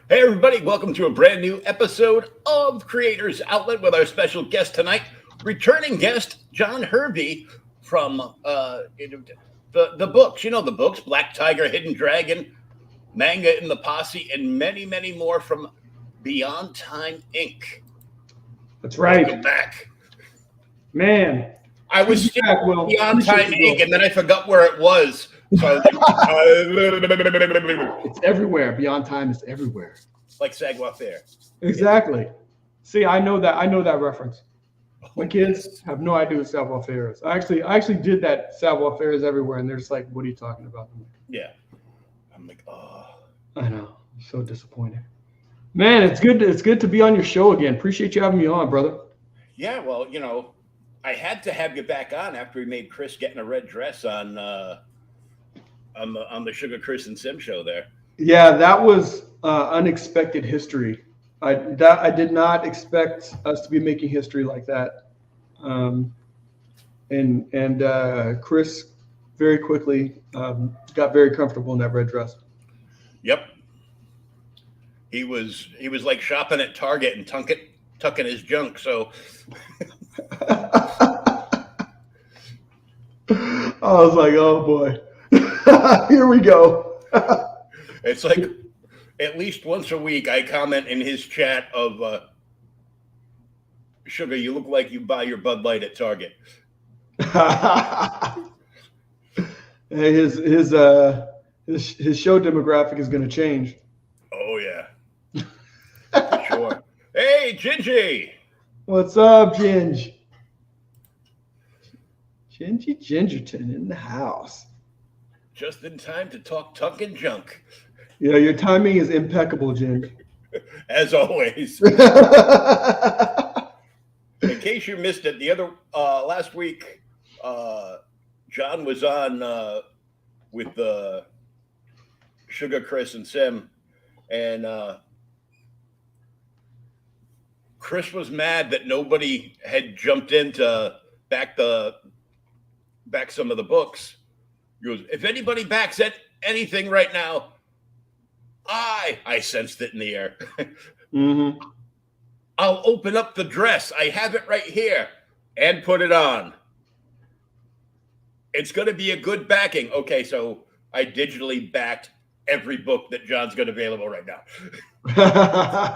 Hey, everybody, welcome to a brand new episode of Creators Outlet with our special guest tonight, returning guest John Hervey from the books. You know, the books Black Tiger, Hidden Dragon, Magna and the Posse, and many, many more from Beyond Time Inc. That's right. Welcome back. Man. I was still Beyond Time Inc., and then I forgot where it was. So it's everywhere. Beyond Time is everywhere. Like Saguaro Fair. Exactly. See, I know that reference. My kids have no idea what Saguaro Fair is. I actually did that Saguaro Fair is everywhere, and they're just like, "What are you talking about?" Yeah. I'm like, oh. I know. I'm so disappointed. Man, it's good to be on your show again. Appreciate you having me on, brother. Yeah, well, you know, I had to have you back on after we made Chris get in a red dress on the Sugar Chris and Sim show there. Yeah, that was unexpected history. I did not expect us to be making history like that. And Chris very quickly got very comfortable in that red dress. Yep. He was like shopping at Target and tucking his junk. So I was like, oh boy, here we go. It's like at least once a week I comment in his chat of Sugar, you look like you buy your Bud Light at Target. His show demographic is going to change. Oh yeah, for sure. Hey, Gingy. What's up, Gingy Gingerton in the house. Just in time to talk tuck and junk. Yeah, your timing is impeccable, Gingy. As always. In case you missed it, the other last week, John was on with Sugar Chris and Sim, and Chris was mad that nobody had jumped in to back some of the books. He goes, if anybody backs anything right now, I sensed it in the air. Mm-hmm. I'll open up the dress. I have it right here and put it on. It's going to be a good backing. Okay, so I digitally backed every book that John's got available right now.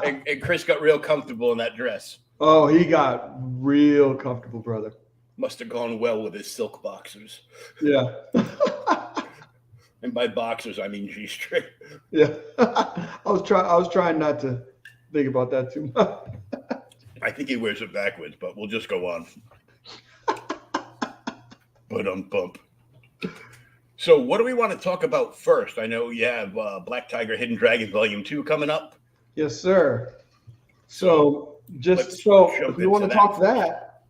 and Chris got real comfortable in that dress. Oh, he got real comfortable, brother. Must have gone well with his silk boxers. Yeah. And by boxers, I mean G-string. Yeah. I was trying not to think about that too much. I think he wears it backwards, but we'll just go on. Bump. So what do we want to talk about first? I know you have Black Tiger, Hidden Dragon Volume 2 coming up. Yes, sir. So if you want to talk that,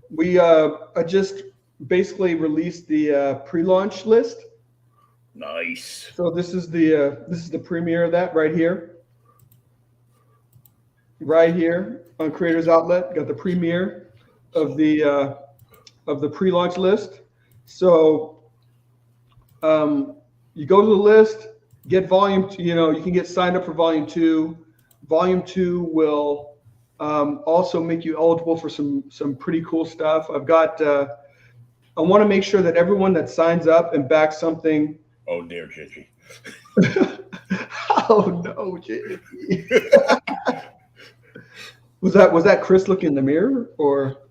we I just basically released the pre-launch list. Nice. So this is the premiere of that right here. Right here on Creators Outlet, got the premiere of the pre-launch list. So you go to the list, get volume. You can get signed up for volume 2. Volume 2 will also make you eligible for some pretty cool stuff. I've got. I want to make sure that everyone that signs up and backs something. Oh dear, Gigi. Oh no, Gigi. Was that Chris looking in the mirror, or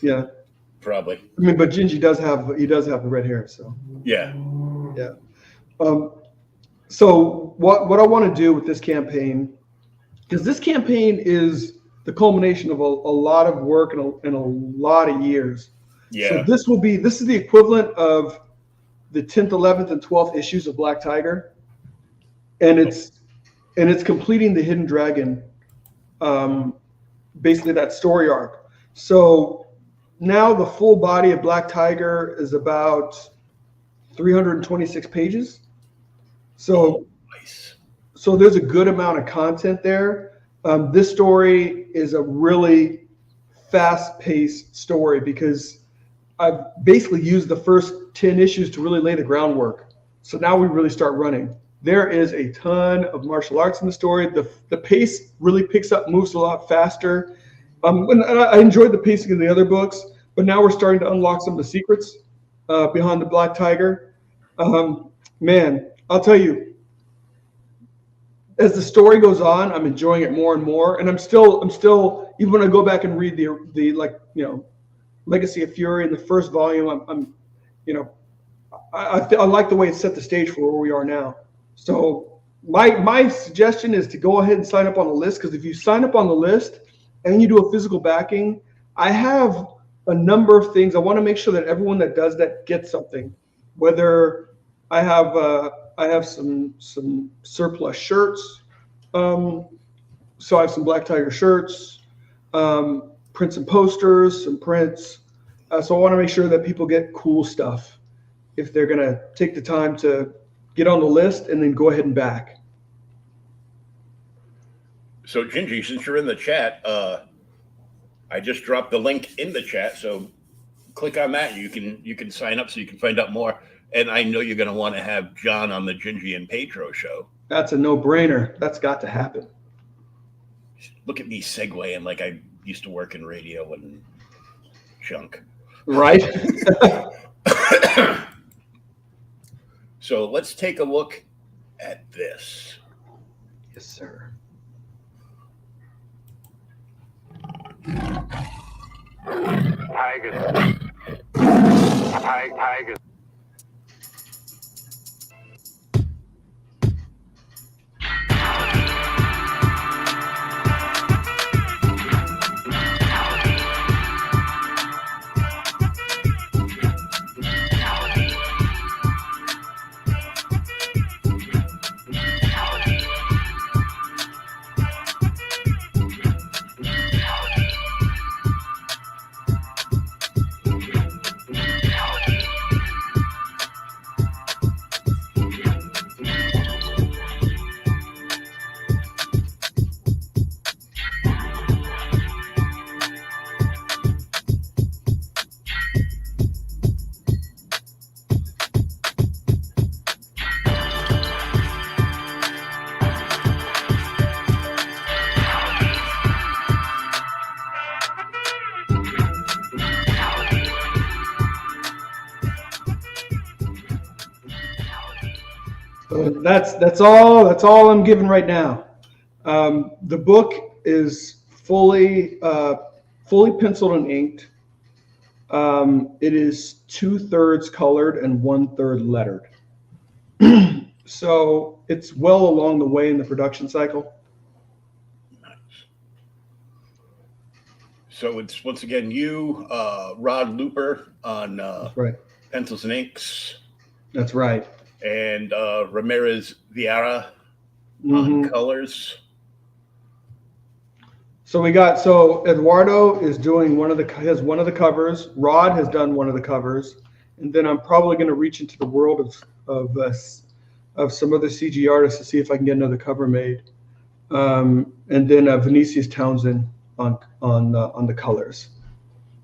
yeah? Probably. I mean, but Gingy does have the red hair, so yeah. So what I want to do with this campaign, because this campaign is the culmination of a lot of work and a lot of years. Yeah. So this is the equivalent of the 10th, 11th, and 12th issues of Black Tiger, and it's completing the Hidden Dragon. Basically that story arc. So now the full body of Black Tiger is about 326 pages. So, nice. So there's a good amount of content there. This story is a really fast-paced story because I've basically used the first 10 issues to really lay the groundwork. So now we really start running. There is a ton of martial arts in the story. The pace really picks up, moves a lot faster. And I enjoyed the pacing of the other books, but now we're starting to unlock some of the secrets behind the Black Tiger. Man, I'll tell you, as the story goes on, I'm enjoying it more and more, and I'm still even when I go back and read the Legacy of Fury in the first volume, I like the way it set the stage for where we are now. So my suggestion is to go ahead and sign up on the list, because if you sign up on the list and you do a physical backing, I have a number of things. I want to make sure that everyone that does that gets something. Whether I have some surplus shirts, so I have some Black Tiger shirts, prints and posters, some prints. So I want to make sure that people get cool stuff if they're going to take the time to get on the list and then go ahead and back. So Gingy, since you're in the chat, I just dropped the link in the chat. So click on that. You can sign up so you can find out more. And I know you're going to want to have John on the Gingy and Pedro show. That's a no-brainer. That's got to happen. Look at me segueing like I used to work in radio and junk. Right. So let's take a look at this. Yes, sir. Tiger. That's all I'm giving right now. The book is fully penciled and inked. It is 2/3 colored and 1/3 lettered. So it's well along the way in the production cycle. Nice. So it's once again you, Rod Looper on right. Pencils and Inks. That's right. And Ramirez Vieira on colors. So Eduardo is doing one of the covers. Rod has done one of the covers, and then I'm probably going to reach into the world of some other CG artists to see if I can get another cover made. And then Vinicius Townsend on the colors.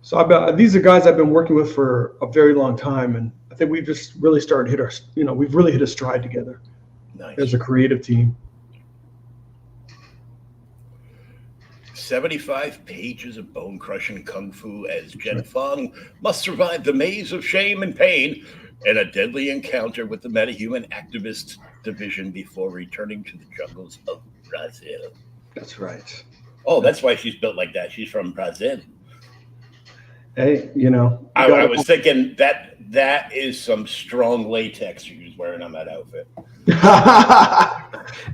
So these are guys I've been working with for a very long time, and I think we've just really started we've really hit a stride together. Nice. As a creative team. 75 pages of bone-crushing kung fu as Jen Fong must survive the maze of shame and pain and a deadly encounter with the metahuman activist division before returning to the jungles of Brazil. That's right. Oh, that's why she's built like that. She's from Brazil. Hey, I was thinking that is some strong latex she was wearing on that outfit.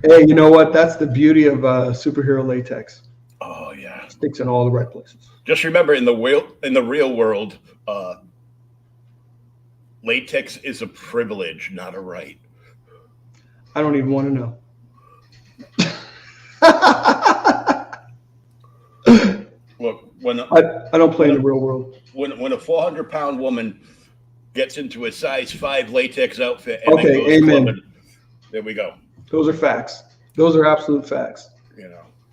Hey, you know what? That's the beauty of superhero latex. Oh yeah, it sticks in all the right places. Just remember, in the real world, latex is a privilege, not a right. I don't even want to know. Look, I don't play in the real world. When a 400-pound woman gets into a size 5 latex outfit, and okay, then goes amen. clubbing, there we go. Those are facts. Those are absolute facts.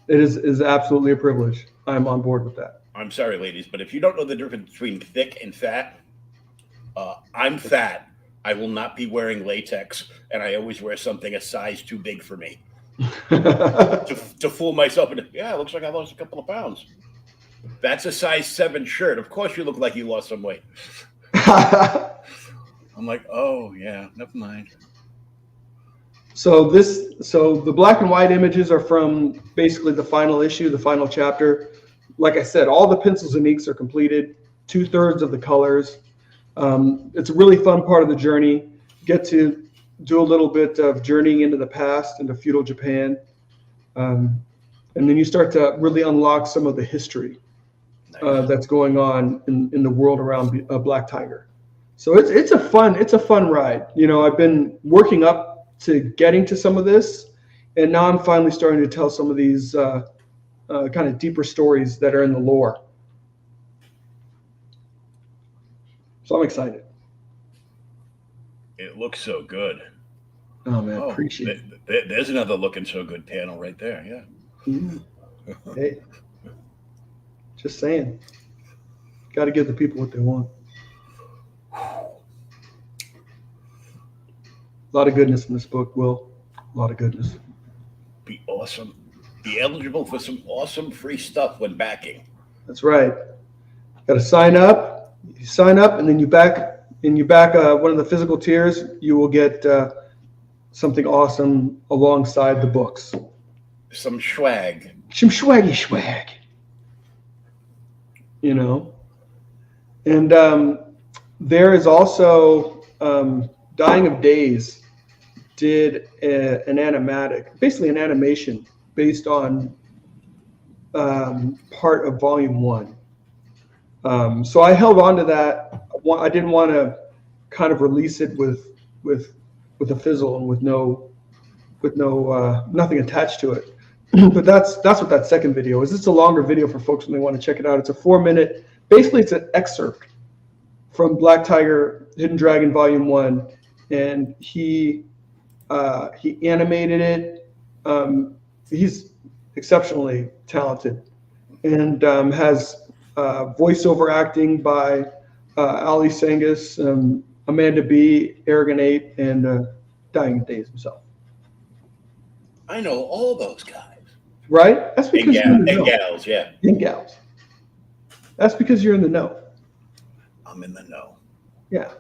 It is absolutely a privilege. I'm on board with that. I'm sorry, ladies, but if you don't know the difference between thick and fat, I'm fat, I will not be wearing latex, and I always wear something a size too big for me to fool myself. And yeah, it looks like I lost a couple of pounds. That's a size 7 shirt. Of course, you look like you lost some weight. I'm like, oh yeah, never mind. So the black and white images are from basically the final issue, the final chapter. Like I said, all the pencils and inks are completed, 2/3 of the colors. It's a really fun part of the journey. Get to do a little bit of journeying into the past, into feudal Japan. And then you start to really unlock some of the history that's going on in the world around Black Tiger. So it's a fun ride. You know, I've been working up to getting to some of this, and now I'm finally starting to tell some of these kind of deeper stories that are in the lore. So I'm excited. It looks so good. Oh man, appreciate it. There's another looking so good panel right there. Yeah. Mm-hmm. Hey, just saying. Got to give the people what they want. A lot of goodness in this book, Will. A lot of goodness. Be awesome. Be eligible for some awesome free stuff when backing. That's right. Got to sign up. You sign up, and then you back one of the physical tiers. You will get something awesome alongside the books. Some swag. Some swaggy swag. You know. And there is also Dying of Days did an animatic, basically an animation based on part of Volume 1. So I held on to that. I didn't want to kind of release it with a fizzle and with nothing attached to it. But that's what that second video is. It's a longer video for folks when they want to check it out. It's a 4-minute. Basically, it's an excerpt from Black Tiger, Hidden Dragon Volume 1, and he animated it. He's exceptionally talented, and has voiceover acting by Ali Sangus, Amanda B, Aragonate, and Dying of Days himself. I know all those guys. Right? That's because you're in the know. Gals, yeah. And gals. That's because you're in the know. I'm in the know. Yeah.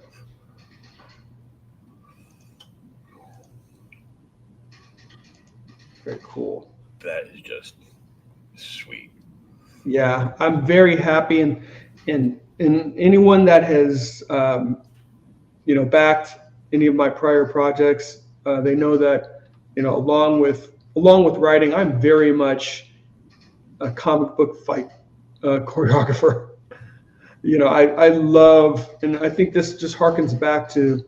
Very cool. That is just sweet. Yeah, I'm very happy, and anyone that has backed any of my prior projects, they know that along with writing, I'm very much a comic book fight choreographer. I love, and I think this just harkens back to,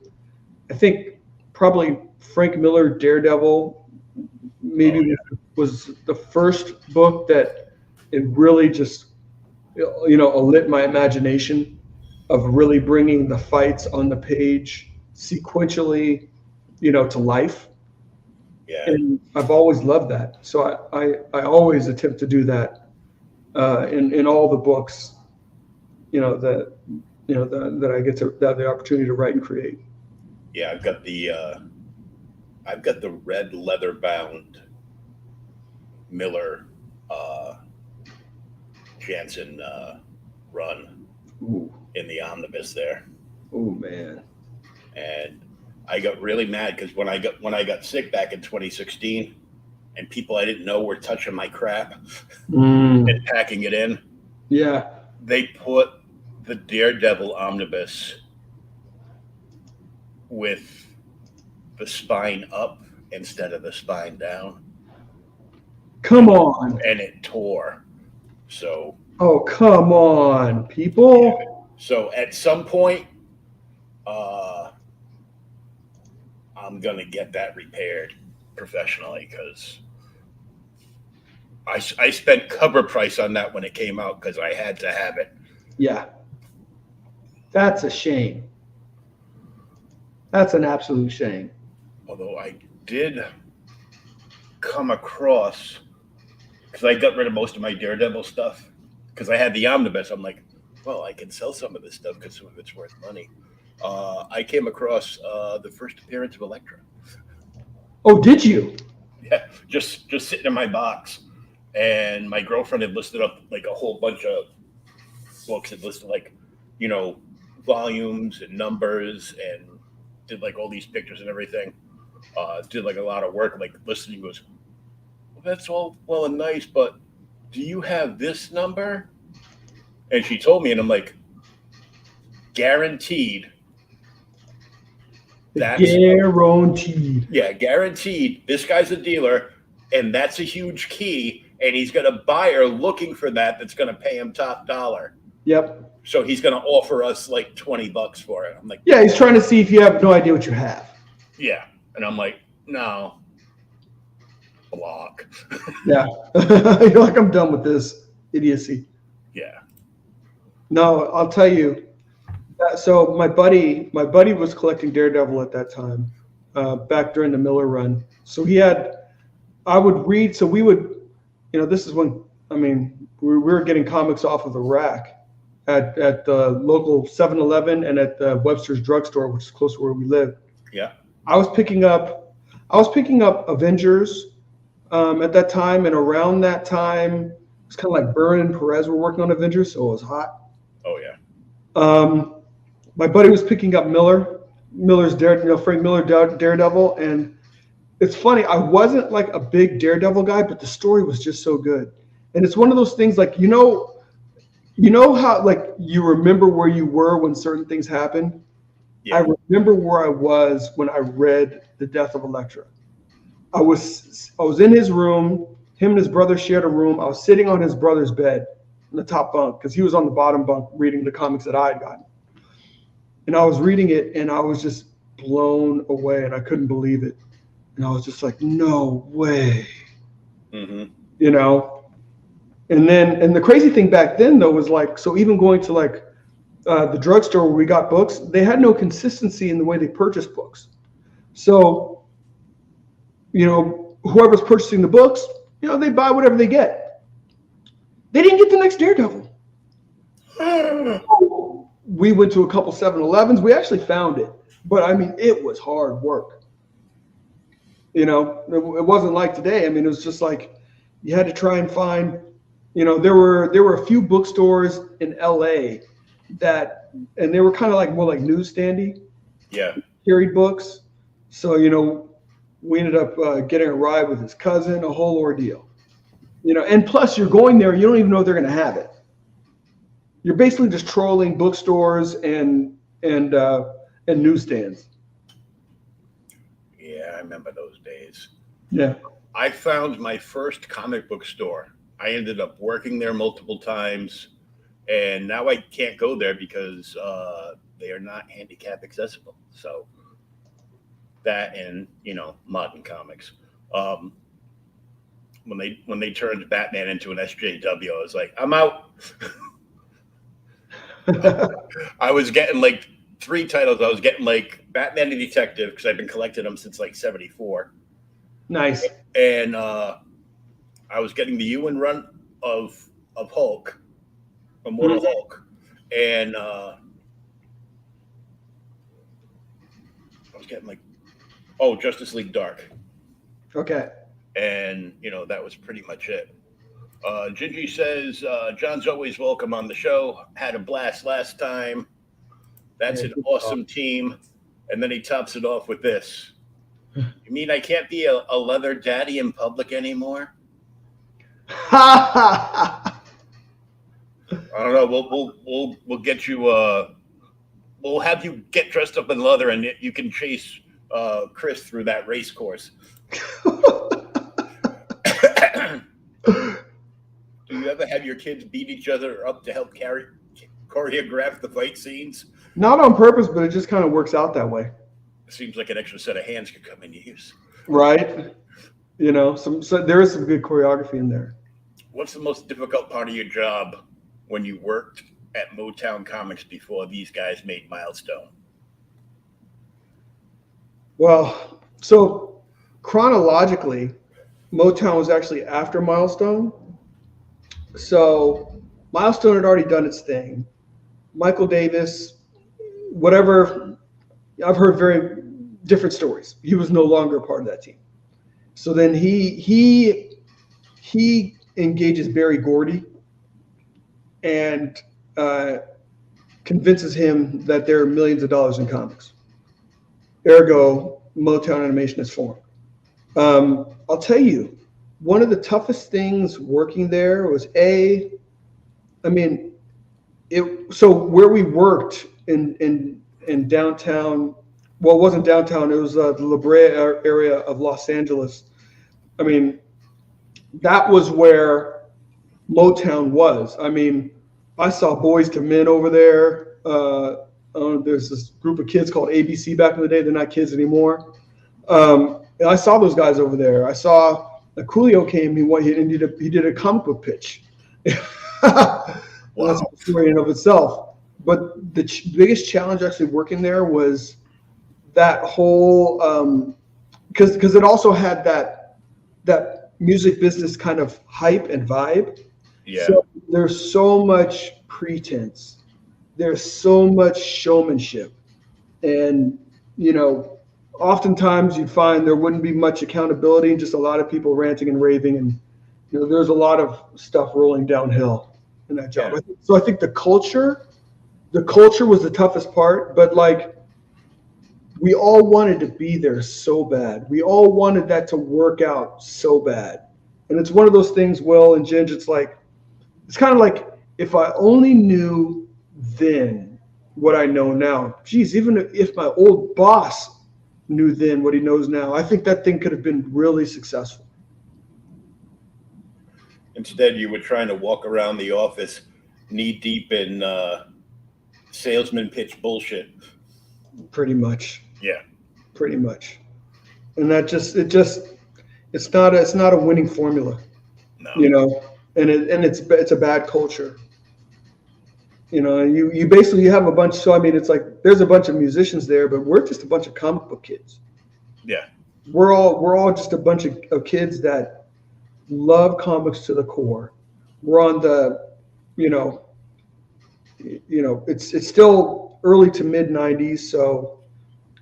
I think probably Frank Miller Daredevil maybe was the first book that it really just lit my imagination of really bringing the fights on the page sequentially to life. Yeah. And I've always loved that, so I always attempt to do that in all the books that I get to have the opportunity to write and create. Yeah, I've got the red leather bound Miller Jansen run in the omnibus there. Oh man. And I got really mad because when I got sick back in 2016 and people I didn't know were touching my crap and packing it in. Yeah. They put the Daredevil omnibus with the spine up instead of the spine down. Come on. And it tore. So. Oh, come on, people. Yeah. So at some point, I'm going to get that repaired professionally because I spent cover price on that when it came out because I had to have it. Yeah. That's a shame. That's an absolute shame. Although I did come across, because I got rid of most of my Daredevil stuff, because I had the omnibus. I'm like, well, I can sell some of this stuff because some of it's worth money. I came across the first appearance of Elektra. Oh, did you? Yeah, just sitting in my box, and my girlfriend had listed up like a whole bunch of books. It listed like, volumes and numbers, and did like all these pictures and everything. Did like a lot of work, like listening. Goes, well, that's all well and nice, but do you have this number? And she told me, and I'm like, guaranteed. That's guaranteed. Yeah, guaranteed. This guy's a dealer, and that's a huge key, and he's got a buyer looking for that that's going to pay him top dollar. Yep. So he's going to offer us like $20 for it. I'm like, yeah, he's trying to see if you have no idea what you have. Yeah, and I'm like, no, block. Yeah, you're like, I'm done with this idiocy. Yeah. No, I'll tell you. So my buddy was collecting Daredevil at that time, back during the Miller run. So I would read. So we would, this is when, we were getting comics off of the rack at the local 7-Eleven and at the Webster's drugstore, which is close to where we live. Yeah. I was picking up Avengers at that time, and around that time, it's kind of like Byrne and Perez were working on Avengers, so it was hot. Oh yeah. My buddy was picking up Miller's Frank Miller Daredevil, and it's funny. I wasn't like a big Daredevil guy, but the story was just so good. And it's one of those things like how like you remember where you were when certain things happened. Yeah. I remember where I was when I read The Death of Elektra. I was in his room. Him and his brother shared a room. I was sitting on his brother's bed in the top bunk because he was on the bottom bunk reading the comics that I had gotten. And I was reading it, and I was just blown away, and I couldn't believe it. And I was just like, no way. Mm-hmm. And the crazy thing back then, though, was like, so even going to like the drugstore where we got books, they had no consistency in the way they purchased books. So, whoever's purchasing the books, they buy whatever they get. They didn't get the next Daredevil. We went to a couple 7-Elevens. We actually found it, but it was hard work. It wasn't like today. It was just like you had to try and find. There were a few bookstores in LA and they were kind of like more like newsstandy. Yeah. Carried books. So we ended up getting a ride with his cousin, a whole ordeal. And plus you're going there, you don't even know if they're going to have it. You're basically just trolling bookstores and newsstands. Yeah, I remember those days. Yeah. I found my first comic book store. I ended up working there multiple times, and now I can't go there because they are not handicap accessible. So that and modern comics. When they turned Batman into an SJW, I was like, I'm out. I was getting like 3 titles. I was getting like Batman the Detective because I've been collecting them since like '74. Nice. And I was getting the Ewan run of Hulk, Immortal Hulk, and I was getting like Justice League Dark. Okay. And that was pretty much it. Gingy says, John's always welcome on the show. Had a blast last time. That's an awesome team. And then he tops it off with this. You mean I can't be a leather daddy in public anymore? I don't know. We'll get you. We'll have you get dressed up in leather, and you can chase Chris through that race course. Do you ever have your kids beat each other up to help choreograph the fight scenes? Not on purpose, but it just kind of works out that way. It seems like an extra set of hands could come in use. Right. So there is some good choreography in there. What's the most difficult part of your job when you worked at Motown Comics before these guys made Milestone? Well, so chronologically, Motown was actually after Milestone. So Milestone had already done its thing. Michael Davis whatever. I've heard very different stories. He was no longer a part of that team. So then he engages Barry Gordy and convinces him that there are millions of dollars in comics. Ergo, Motown Animation is formed. I'll tell you, one of the toughest things working there was so where we worked in downtown, well, it wasn't downtown, it was the La Brea area of Los Angeles. I mean, that was where Motown was. I mean, I saw Boys to Men over there. There's this group of kids called ABC back in the day. They're not kids anymore. And I saw those guys over there. I saw Coolio came. He did a comic book pitch. Wow. That's a story in and of itself. But the biggest challenge actually working there was that whole because it also had that music business kind of hype and vibe. Yeah. So there's so much pretense. There's so much showmanship. And, oftentimes you'd find there wouldn't be much accountability and just a lot of people ranting and raving. And, there's a lot of stuff rolling downhill in that job. Yeah. So I think the culture was the toughest part, but we all wanted to be there so bad. We all wanted that to work out so bad. And it's one of those things, Will and Ginge, it's kind of like if I only knew then what I know now. Geez, even if my old boss knew then what he knows now, I think that thing could have been really successful. Instead, you were trying to walk around the office knee deep in salesman pitch bullshit. Pretty much. Yeah. Pretty much. And that it's not a winning formula. No. And it's a bad culture. You basically have a bunch. So I mean, it's like there's a bunch of musicians there, but we're just a bunch of comic book kids. Yeah. We're all just a bunch of kids that love comics to the core. We're on the, it's still early to mid 90s, so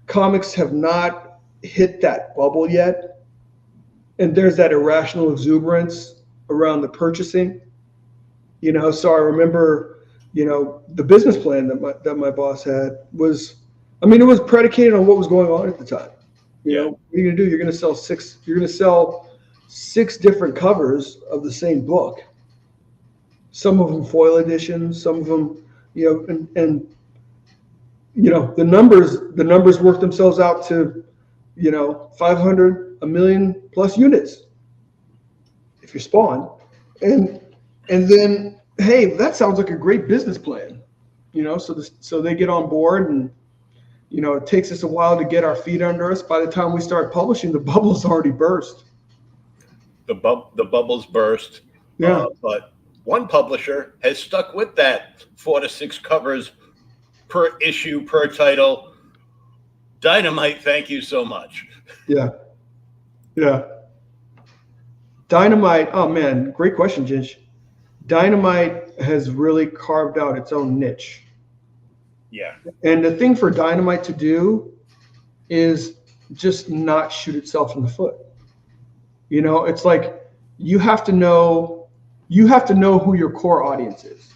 comics have not hit that bubble yet. And there's that irrational exuberance around the purchasing. So I remember, the business plan that my boss had was, it was predicated on what was going on at the time. What are you gonna do? You're gonna sell six different covers of the same book. Some of them foil editions, some of them, and the numbers work themselves out to, 500, 1 million plus units if you're Spawn. And then, hey, that sounds like a great business plan, so they get on board, and it takes us a while to get our feet under us. By the time we start publishing, the bubble's already burst. The bubbles burst. Yeah. But one publisher has stuck with that 4 to 6 covers per issue, per title. Dynamite, thank you so much. Yeah. Dynamite, oh man, great question, Ginge. Dynamite has really carved out its own niche. Yeah. And the thing for Dynamite to do is just not shoot itself in the foot. It's like you have to know who your core audience is.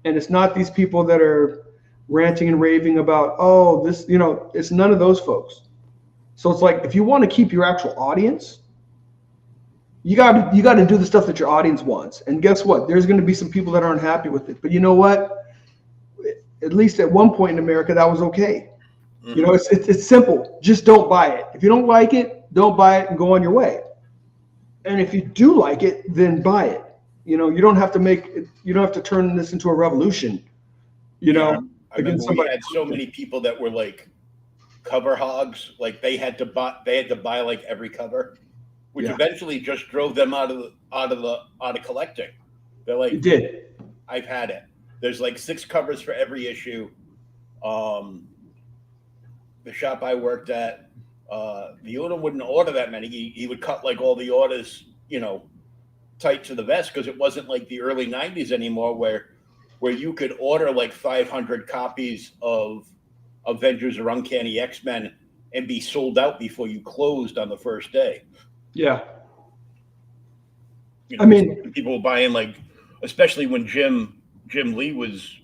And it's not these people that are ranting and raving about, this, it's none of those folks. So it's like, if you want to keep your actual audience, you got to do the stuff that your audience wants. And guess what? There's going to be some people that aren't happy with it. But you know what? At least at one point in America, that was okay. Mm-hmm. It's simple. Just don't buy it. If you don't like it, don't buy it and go on your way. And if you do like it, then buy it. You don't have to turn this into a revolution. I remember we had so many people that were like cover hogs. Like they had to buy like every cover, which eventually just drove them out of collecting. They're like, it did. I've had it. There's like 6 covers for every issue. The shop I worked at, the owner wouldn't order that many. He would cut like all the orders, tight to the vest, because it wasn't like the early 90s anymore where where you could order like 500 copies of Avengers or Uncanny X-Men and be sold out before you closed on the first day. Yeah. You know, I mean, people were buying, like, especially when Jim Lee was,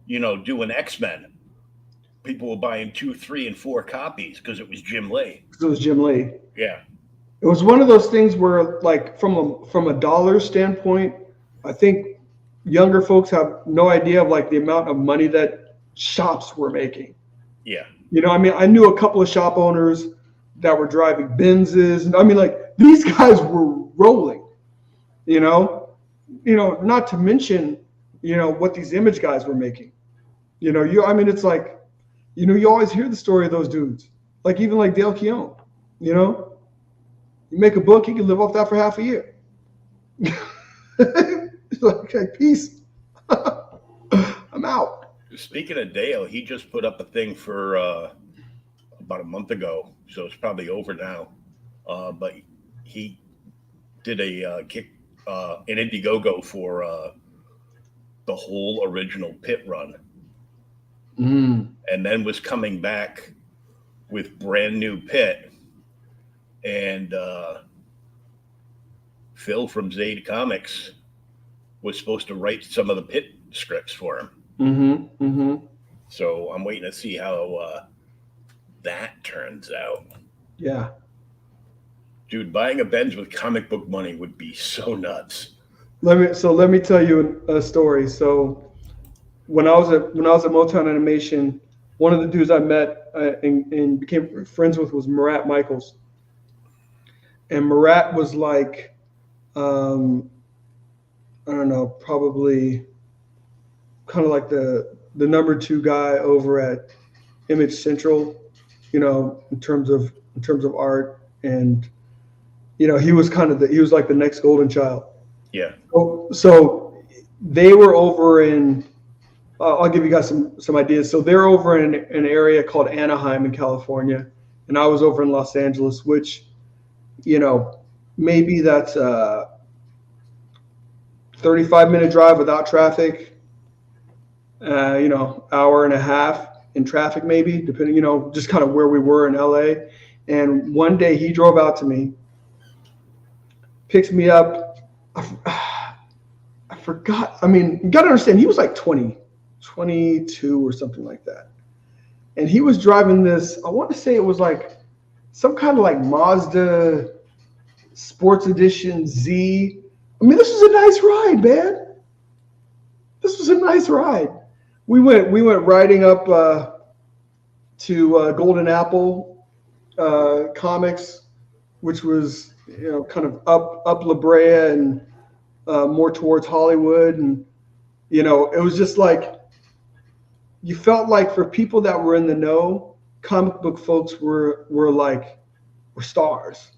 doing X-Men. People were buying 2, 3, and 4 copies because it was Jim Lee. It was Jim Lee. Yeah. It was one of those things where, like, from a dollar standpoint, I think younger folks have no idea of like the amount of money that shops were making. Yeah. I mean, I knew a couple of shop owners that were driving Benzes, and I mean, like, these guys were rolling. Not to mention, what these image guys were making. I mean, it's like, you always hear the story of those dudes, like even like Dale Keown. You make a book, you can live off that for half a year. Like, peace. I'm out. Speaking of Dale, he just put up a thing for about a month ago, so it's probably over now. But he did a kick an Indiegogo for the whole original Pit run, and then was coming back with brand new Pit, and Phil from Zade Comics was supposed to write some of the Pit scripts for him. So I'm waiting to see how that turns out. Yeah. Dude, buying a Benz with comic book money would be so nuts. Let me tell you a story. So when I was at Motown Animation, one of the dudes I met and became friends with was Murat Michaels. And Murat was like, I don't know, probably kind of like the number 2 guy over at Image Central, in terms of art, and he was he was like the next golden child. Yeah. So they were over in, I'll give you guys some ideas. So they're over in an area called Anaheim in California, and I was over in Los Angeles, which, maybe that's a 35-minute drive without traffic, hour and a half in traffic, maybe, depending, just kind of where we were in LA. And one day he drove out to me, picks me up. I forgot. I mean, you got to understand, he was like 22 or something like that. And he was driving this, I want to say it was like some kind of like Mazda Sports Edition Z. I mean, this was a nice ride, man. This was a nice ride. We went riding up to Golden Apple Comics, which was, kind of up La Brea and more towards Hollywood. And, it was just like, you felt like for people that were in the know, comic book folks were stars,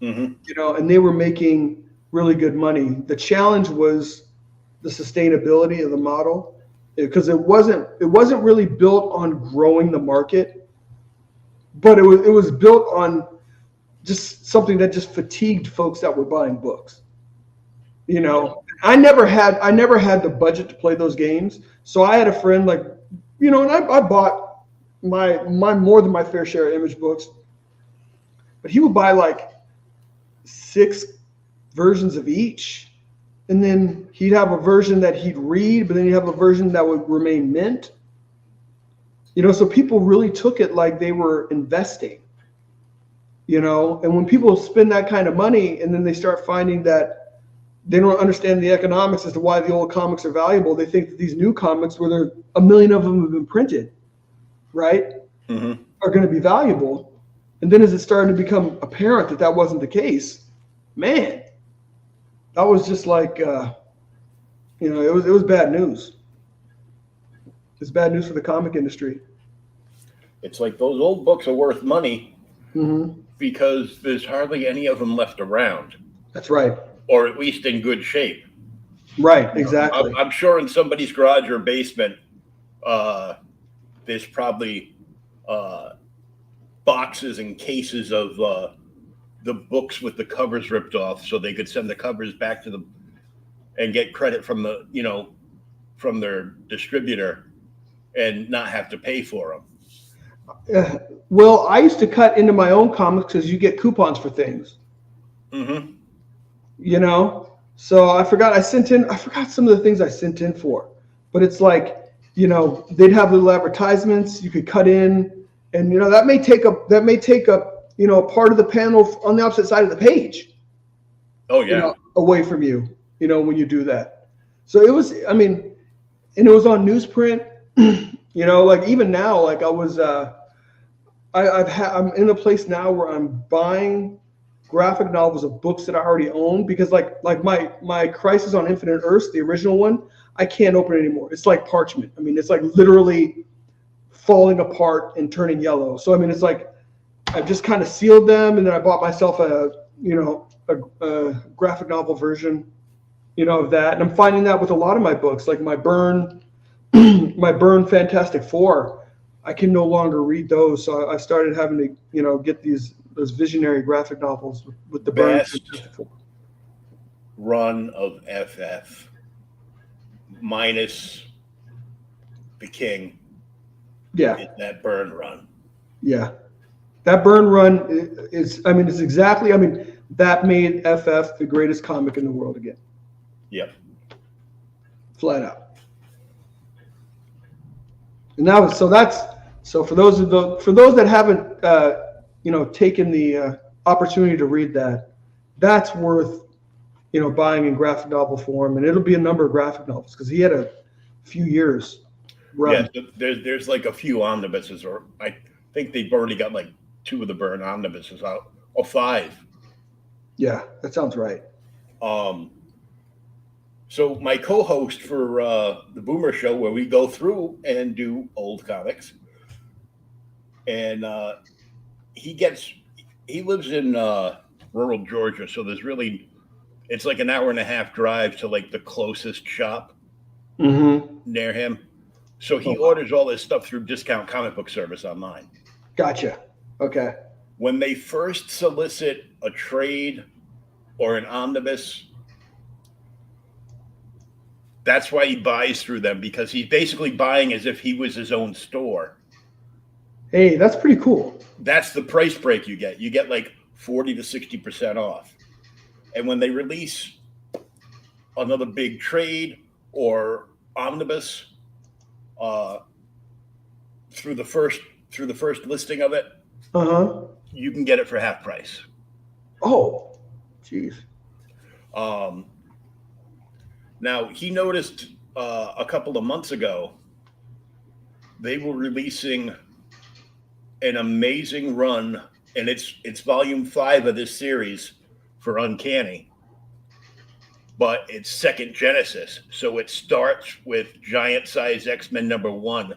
and they were making really good money. The challenge was the sustainability of the model, because it wasn't really built on growing the market, but it was built on just something that just fatigued folks that were buying books. I never had the budget to play those games, so I had a friend and I bought my more than my fair share of Image books, but he would buy like 6 versions of each, and then he'd have a version that he'd read, but then he'd have a version that would remain mint. So people really took it like they were investing. And when people spend that kind of money and then they start finding that they don't understand the economics as to why the old comics are valuable, they think that these new comics, where there 1 million of them have been printed, right, are going to be valuable. And then as it started to become apparent that wasn't the case, man, that was just like, it was bad news. It's bad news for the comic industry. It's like those old books are worth money because there's hardly any of them left around. That's right. Or at least in good shape. Right, exactly. I'm sure in somebody's garage or basement, there's probably boxes and cases of the books with the covers ripped off, so they could send the covers back to them and get credit from the from their distributor and not have to pay for them. Well, I used to cut into my own comics because you get coupons for things. Mm-hmm. You know, so I forgot some of the things I sent in for, but it's like, you know, they'd have little advertisements you could cut in, and you know that may take up you know, part of the panel on the opposite side of the page. Oh yeah, you know, away from you. You know, when you do that. So it was, I mean, and it was on newsprint. You know, like even now, like I was, I'm in a place now where I'm buying graphic novels of books that I already own, because like my Crisis on Infinite Earths, the original one, I can't open it anymore. It's like parchment. I mean, it's like literally falling apart and turning yellow. So I mean, it's like I've just kind of sealed them, and then I bought myself a graphic novel version, you know, of that. And I'm finding that with a lot of my books, like my Byrne Fantastic Four, I can no longer read those. So I started having to, you know, get those visionary graphic novels with the Byrne Fantastic Four. Run of FF minus the King. Yeah. That Byrne run. Yeah. That Byrne run is, I mean, it's exactly, I mean, that made FF the greatest comic in the world again. Yep. Flat out. And that was, so for those that haven't, you know, taken the opportunity to read that, that's worth, you know, buying in graphic novel form, and it'll be a number of graphic novels because he had a few years run. Yeah, there's like a few omnibuses, or I think they've already got like 2 of the Byrne omnibuses out, or 5. Yeah, that sounds right. So my co-host for the Boomer Show, where we go through and do old comics, and he lives in rural Georgia, so it's like an hour and a half drive to like the closest shop near him. So he orders all his stuff through Discount Comic Book Service online. Gotcha. Okay. When they first solicit a trade or an omnibus, that's why he buys through them, because he's basically buying as if he was his own store. Hey, that's pretty cool. That's the price break you get. You get like 40 to 60% off. And when they release another big trade or omnibus through the first listing of it, you can get it for half price. Oh, geez. Now, he noticed a couple of months ago, they were releasing an amazing run, and it's volume 5 of this series for Uncanny, but it's second Genesis. So it starts with Giant Size X-Men #1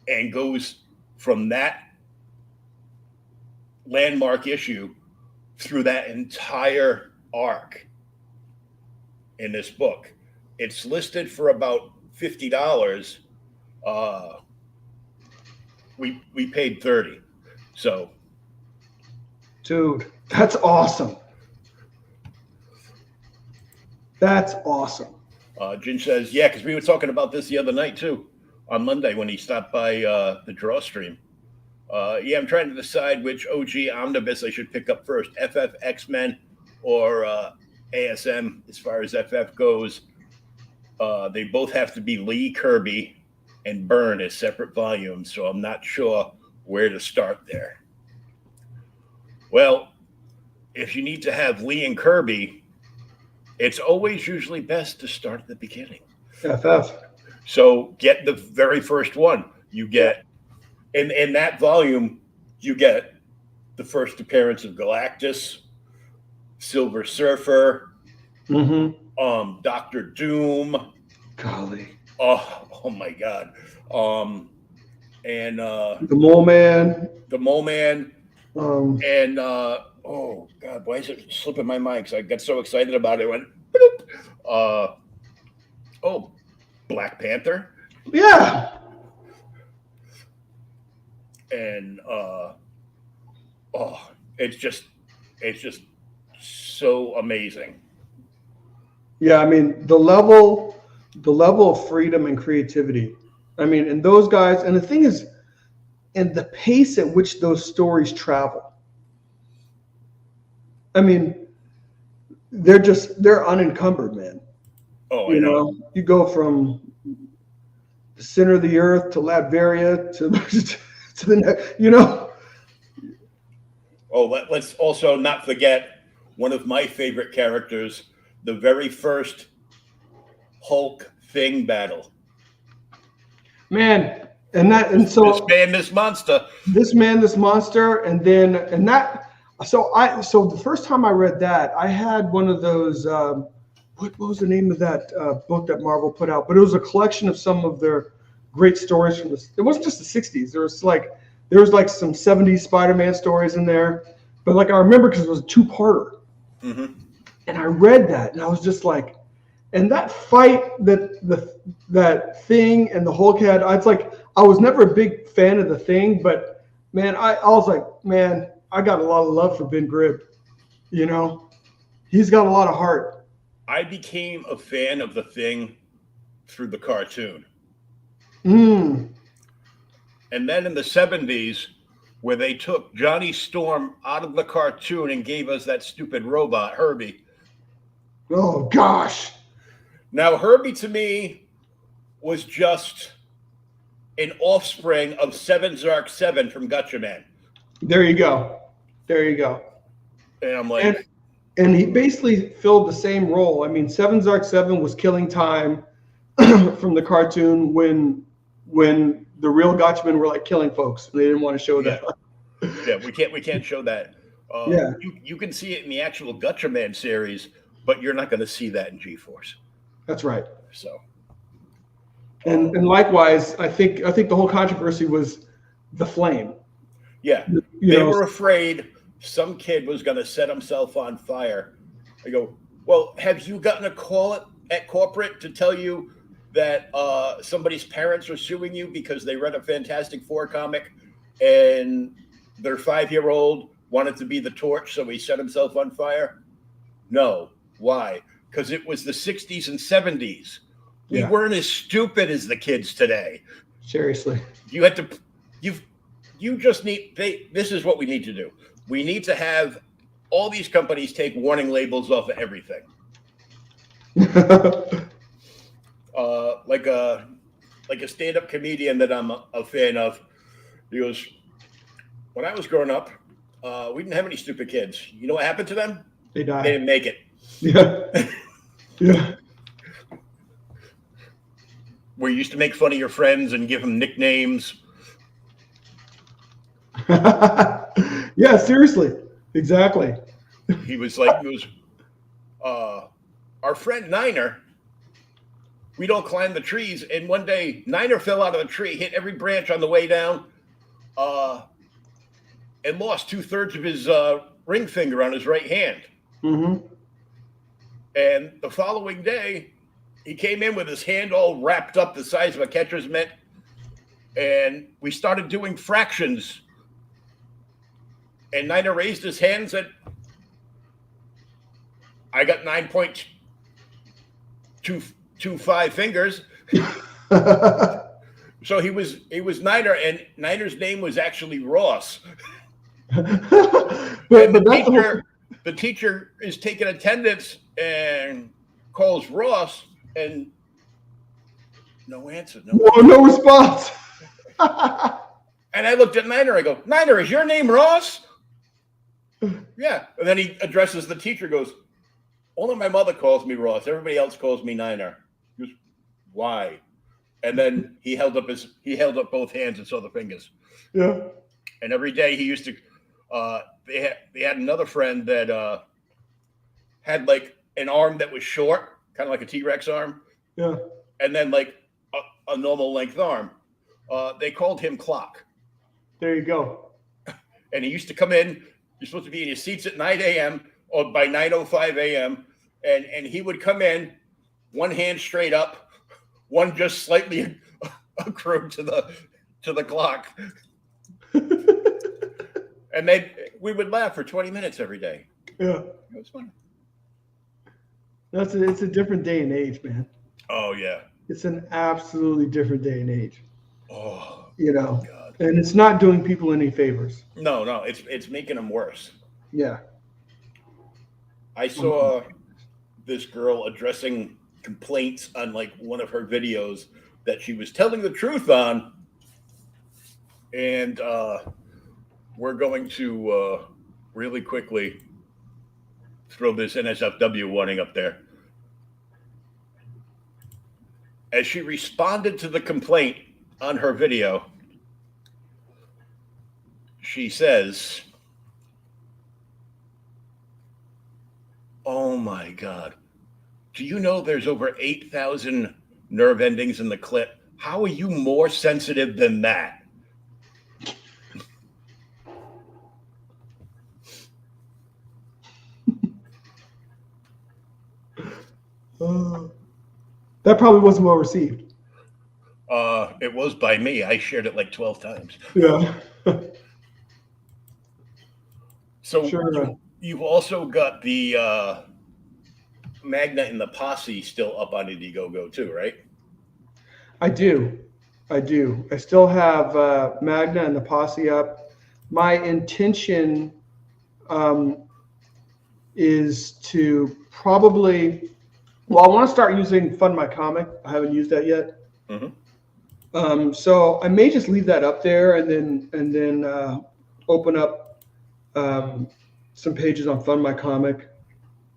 and goes from that landmark issue through that entire arc in this book. It's listed for about $50. We paid $30. So, dude, that's awesome. That's awesome. Jin says, yeah, because we were talking about this the other night too, on Monday when he stopped by the draw stream. Yeah, I'm trying to decide which OG omnibus I should pick up first, FF X-Men or ASM. As far as FF goes, they both have to be Lee Kirby and Byrne as separate volumes, so I'm not sure where to start there. Well, if you need to have Lee and Kirby, it's always usually best to start at the beginning. FF. So get the very first one. You get, in that volume, you get the first appearance of Galactus, Silver Surfer, Doctor Doom. Golly. Oh my God. And the Mole Man. And oh God, why is it slipping my mind? Because I got so excited about it. It went oh, Black Panther. Yeah. And it's just so amazing. Yeah, I mean the level the level of freedom and creativity. I mean, and those guys, and the thing is, and the pace at which those stories travel. I mean, they're unencumbered, man. Oh, I know. You go from the center of the earth to Latveria to the next, Oh, let's also not forget one of my favorite characters, the very first Hulk Thing battle. Man, so this man, this monster. This man, this monster, and that. So the first time I read that, I had one of those. What was the name of that book that Marvel put out? But it was a collection of some of their great stories from this. It wasn't just the '60s. There was like some '70s Spider-Man stories in there. But like I remember because it was a two-parter, and I read that, and I was just like, and that fight that Thing and the Hulk had, I was never a big fan of the Thing, but man, I was like, man, I got a lot of love for Ben Grimm. He's got a lot of heart. I became a fan of the Thing through the cartoon. Mm. And then in the 70s, where they took Johnny Storm out of the cartoon and gave us that stupid robot, Hervey. Oh, gosh. Now, Hervey to me was just an offspring of Seven Zark 7 from Gatchaman. There you go. And I'm like... And he basically filled the same role. I mean, Seven Zark 7 was killing time from the cartoon when the real Gatchamen were like killing folks. They didn't want to show that. Yeah, we can't show that. You can see it in the actual Gatchaman series, but you're not going to see that in G-Force. That's right. So, and likewise, I think the whole controversy was the flame. Yeah, they were afraid some kid was going to set himself on fire. I go, well, have you gotten a call at corporate to tell you that somebody's parents are suing you because they read a Fantastic Four comic and their 5-year-old wanted to be the torch, so he set himself on fire? No. Why? Because it was the 60s and 70s. We weren't as stupid as the kids today. Seriously. This is what we need to do. We need to have all these companies take warning labels off of everything. Like a stand-up comedian that I'm a fan of. He goes, when I was growing up, we didn't have any stupid kids. You know what happened to them? They died. They didn't make it. Yeah. Yeah. We used to make fun of your friends and give them nicknames. Yeah, seriously. Exactly. Our friend Niner, we don't climb the trees. And one day, Niner fell out of the tree, hit every branch on the way down, and lost 2/3 of his ring finger on his right hand. Mm-hmm. And the following day, he came in with his hand all wrapped up the size of a catcher's mitt. And we started doing fractions. And Niner raised his hand and said, I got 9.25 fingers. So he was Niner, and Niner's name was actually Ross. The teacher is taking attendance and calls Ross, and no answer. No response. And I looked at Niner. I go, Niner, is your name Ross? Yeah. And then he addresses the teacher, goes, only my mother calls me Ross. Everybody else calls me Niner. He goes, why? And then he held up both hands and saw the fingers. Yeah. And every day he used to, they had another friend that had like an arm that was short, kind of like a T-Rex arm. Yeah. And then like a normal length arm. They called him Clock. There you go. And he used to come in. You're supposed to be in your seats at 9 a.m. or by 9:05 a.m. And he would come in, one hand straight up, one just slightly accrued to the clock. And we would laugh for 20 minutes every day. Yeah. It was fun. It's a different day and age, man. Oh yeah. It's an absolutely different day and age. Oh God. And it's not doing people any favors. No, it's making them worse. Yeah. I saw this girl addressing complaints on like one of her videos that she was telling the truth on, and we're going to really quickly throw this NSFW warning up there. As she responded to the complaint on her video, she says, "Oh my God. Do you know there's over 8,000 nerve endings in the clip? How are you more sensitive than that?" That probably wasn't well received. It was by me. I shared it like 12 times. Yeah. So Sure. you've also got the Magna and the Posse still up on Indiegogo too, right? I do. I still have Magna and the Posse up. My intention is to probably, I want to start using Fund My Comic. I haven't used that yet. Mm-hmm. So I may just leave that up there and then open up some pages on Fund My Comic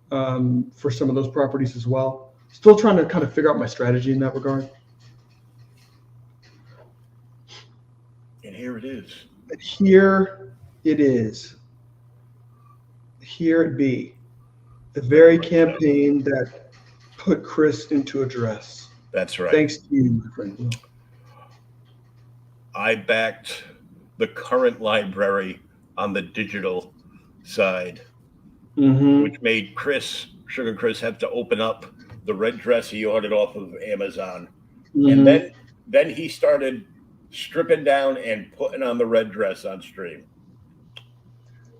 for some of those properties as well. Still trying to kind of figure out my strategy in that regard. And here it is. Here it is. Here it be. The very campaign that put Chris into address. That's right. Thanks to you, my friend Will. I backed the current library on the digital side, which made Sugar Chris, have to open up the red dress he ordered off of Amazon. And then he started stripping down and putting on the red dress on stream.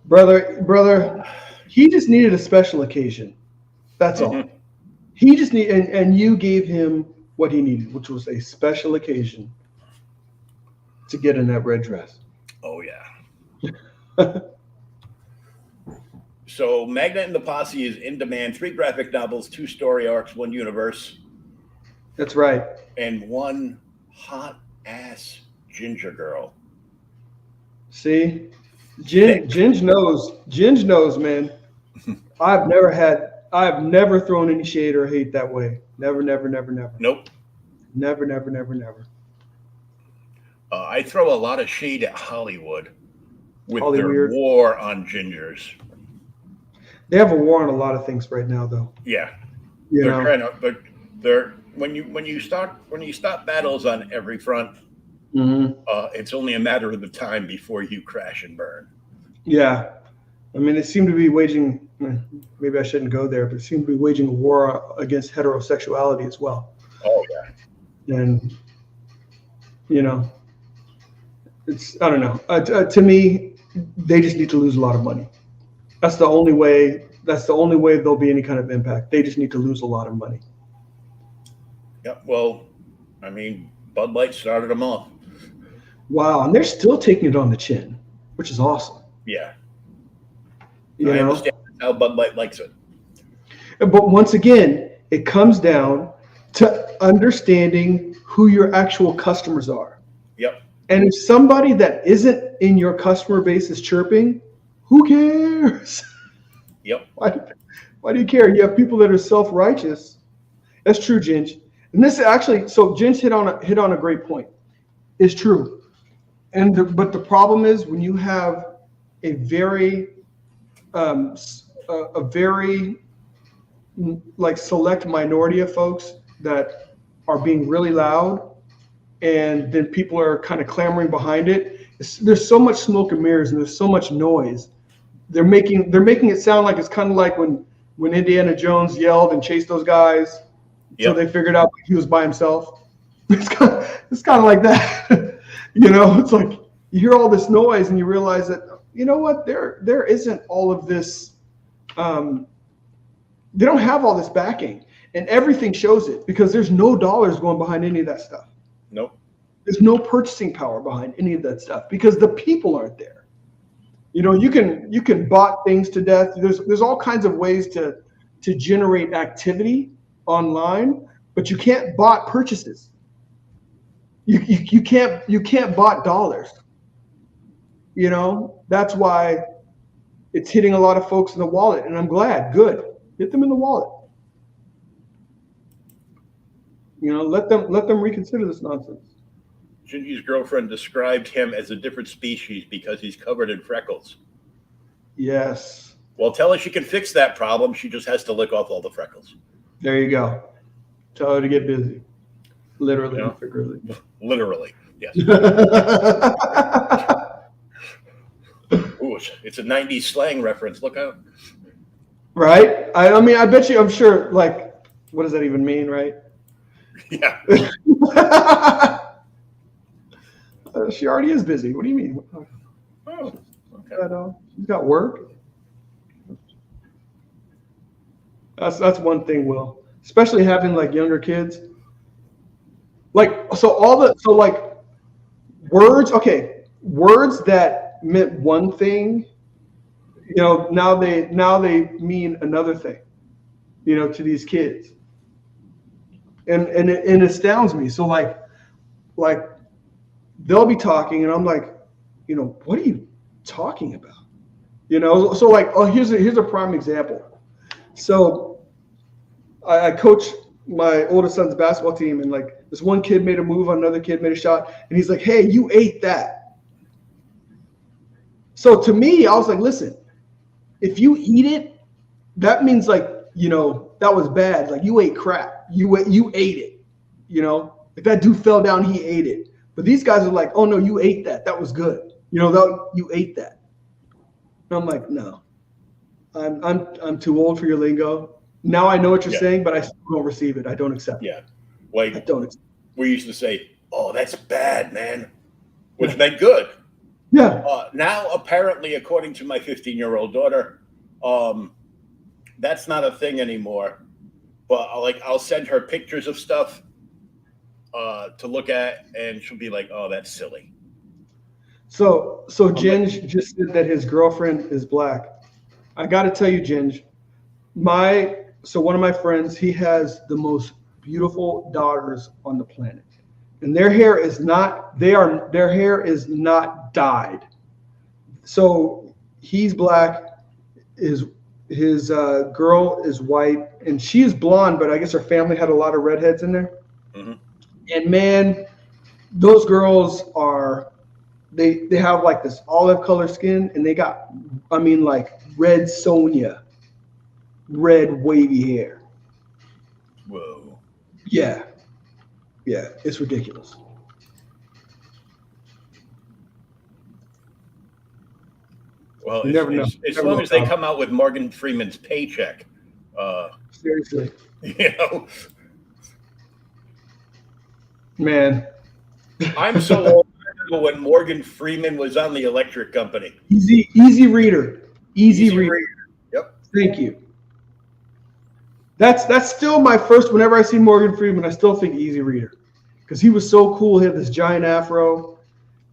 Brother, he just needed a special occasion. That's all. He just and you gave him what he needed, which was a special occasion to get in that red dress. Oh yeah. So Magna and the Posse is in demand. 3 graphic novels, 2 story arcs, 1 universe. That's right. And 1 hot ass ginger girl. See, Ginge knows, man. I've never thrown any shade or hate that way. Never. Nope. Never. I throw a lot of shade at Hollywood with Hollyweird. their war on gingers. They have a war on a lot of things right now, though. Yeah, You they're know? trying to. They're when you stop battles on every front, it's only a matter of the time before you crash and burn. Yeah, I mean, they seem to be waging. Maybe I shouldn't go there, but they seem to be waging a war against heterosexuality as well. Oh yeah, And it's, I don't know. To me, they just need to lose a lot of money. That's the only way there'll be any kind of impact. They just need to lose a lot of money. yeah. Well, I mean, Bud Light started them off. Wow, and they're still taking it on the chin, which is awesome. Yeah, You I know? understand how Bud Light likes it. But once again, it comes down to understanding who your actual customers are. Yep. And if somebody that isn't in your customer base is chirping, who cares? Yep. Why do you care? You have people that are self-righteous. That's true, Ginge. And this actually, so Ginge hit on a great point. It's true. But the problem is when you have a very like select minority of folks that are being really loud, and then people are kind of clamoring behind it. There's so much smoke and mirrors, and there's so much noise. They're making it sound like it's kind of like when Indiana Jones yelled and chased those guys, so they figured out he was by himself. It's kind of like that. It's like you hear all this noise and you realize that, you know what, there isn't all of this. They don't have all this backing. And everything shows it because there's no dollars going behind any of that stuff. Nope. There's no purchasing power behind any of that stuff because the people aren't there. You know, you can bot things to death. There's all kinds of ways to generate activity online, but you can't bot purchases. You can't bot dollars. You know, that's why it's hitting a lot of folks in the wallet, and I'm glad. Good. Hit them in the wallet. You know, let them reconsider this nonsense. Gingy's girlfriend described him as a different species because he's covered in freckles. Yes. Well, tell her she can fix that problem. She just has to lick off all the freckles. There you go. Tell her to get busy. Literally and figuratively. Literally, yes. Ooh, it's a 90s slang reference. Look out. Right? I mean, I bet you, I'm sure, like, what does that even mean, right? Yeah. She already is busy. What do you mean? Oh, okay. She's got work. That's one thing, Will. Especially having like younger kids. Like like words. Okay, words that meant one thing. You know, now they mean another thing. You know, to these kids. And it astounds me. So like they'll be talking, and I'm like, you know, what are you talking about? You know, so like, oh, here's a prime example. So I coach my oldest son's basketball team, and like this one kid made a move, another kid made a shot, and he's like, hey, you ate that. So to me, I was like, listen, if you eat it, that means like, you know, that was bad. Like you ate crap. You ate it. You know, if that dude fell down, he ate it. But these guys are like, oh no, you ate that. That was good. You know, you ate that. And I'm like, no, I'm too old for your lingo. Now I know what you're saying, but I still don't receive it. I don't accept it. Yeah. Like I don't accept it. We used to say, oh, that's bad, man, which meant good. Yeah. Now, apparently, according to my 15-year-old daughter, that's not a thing anymore. But I'll send her pictures of stuff to look at, and she'll be like, oh, that's silly. So Ginge just said that his girlfriend is black. I got to tell you, Ginge, one of my friends, he has the most beautiful daughters on the planet, and their hair is not dyed. So he's black. His girl is white, and she is blonde, but I guess her family had a lot of redheads in there. Mm-hmm. And man, those girls they have like this olive color skin, and they got, I mean, like red Sonja, red wavy hair. Whoa. Yeah, it's ridiculous. Well, you never know. As long as they come out with Morgan Freeman's paycheck. Seriously. You know. Man. I'm so old. When Morgan Freeman was on the Electric Company. Easy reader. Easy reader. Yep. Thank you. That's still my first. Whenever I see Morgan Freeman, I still think Easy Reader, because he was so cool. He had this giant afro,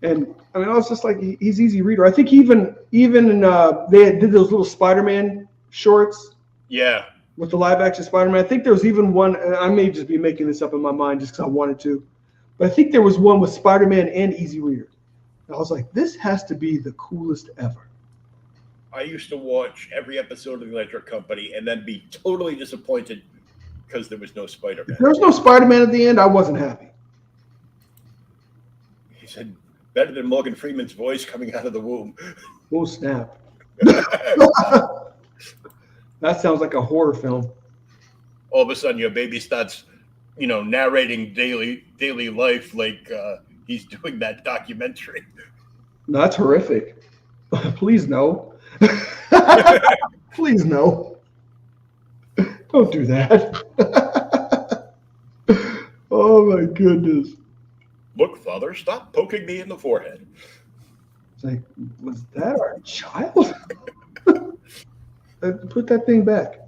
and I mean, I was just like, he's Easy Reader. I think even in they did those little Spider-Man shorts. Yeah. With the live action Spider-Man, I think there was even one. I may just be making this up in my mind just because I wanted to, but I think there was one with Spider-Man and Easy Reader. And I was like, this has to be the coolest ever. I used to watch every episode of the Electric Company and then be totally disappointed because there was no Spider-Man. If there was no Spider-Man at the end, I wasn't happy. He said, better than Morgan Freeman's voice coming out of the womb. Oh, snap. That sounds like a horror film. All of a sudden, your baby starts, narrating daily life like he's doing that documentary. No, that's horrific. Please no. Please no. Don't do that. Oh my goodness. Look, Father, stop poking me in the forehead. It's like, was that our child? Put that thing back.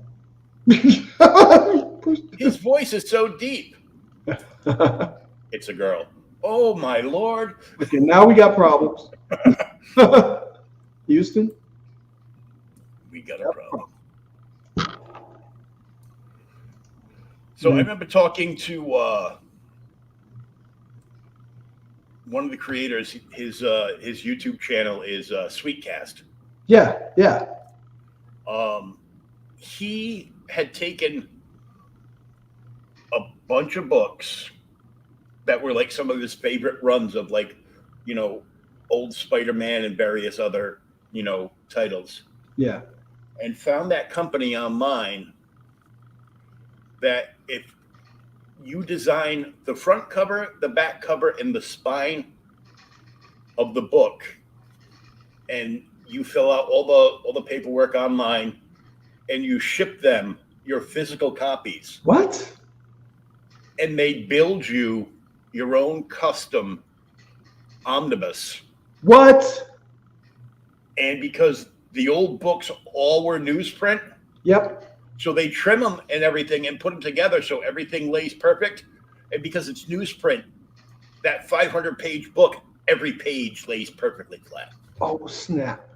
He's voice is so deep. It's a girl. Oh my Lord. Okay, now we got problems. Houston? We got a problem. So I remember talking to one of the creators. His YouTube channel is Sweetcast. Yeah. He had taken a bunch of books that were like some of his favorite runs of, like, you know, old Spider-Man and various other, you know, titles. Yeah. And found that company online that if you design the front cover, the back cover, and the spine of the book, and you fill out all the paperwork online, and you ship them your physical copies. What? And they build you your own custom omnibus. What? And because the old books all were newsprint, Yep. so they trim them and everything and put them together so everything lays perfect. And because it's newsprint, that 500-page book, every page lays perfectly flat. Oh, snap.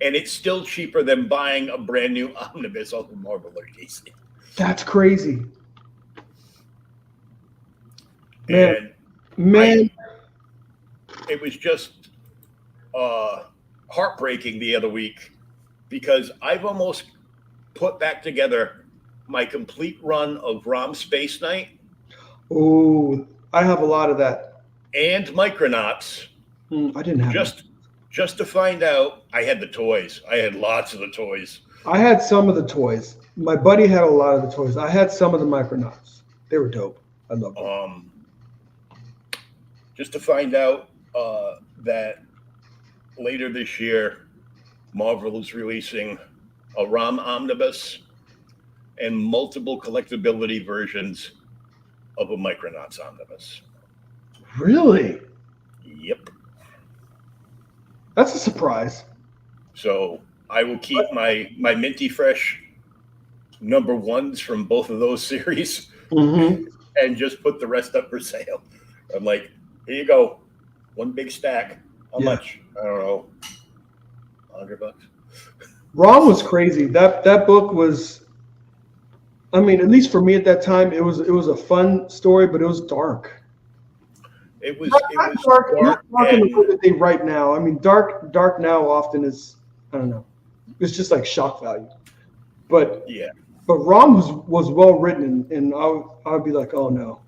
And it's still cheaper than buying a brand new omnibus off of Marvel or DC. That's crazy. Man. It was just heartbreaking the other week because I've almost put back together my complete run of ROM Space Knight. Oh, I have a lot of that. And Micronauts. I didn't have just to find out. I had the toys. I had lots of the toys. I had some of the toys. My buddy had a lot of the toys. I had some of the Micronauts. They were dope. I loved them. Just to find out that later this year, Marvel is releasing a ROM omnibus and multiple collectability versions of a Micronauts omnibus. Really? Yep. That's a surprise. So I will keep my minty fresh number ones from both of those series and just put the rest up for sale. I'm like, here you go. One big stack. How much? I don't know. $100. ROM was crazy. That book was, I mean, at least for me at that time, it was a fun story, but it was dark. It was dark in the and, way that they write now. I mean, dark now often is, I don't know, it's just like shock value. But yeah, but ROM was well written, and I would be like, oh no,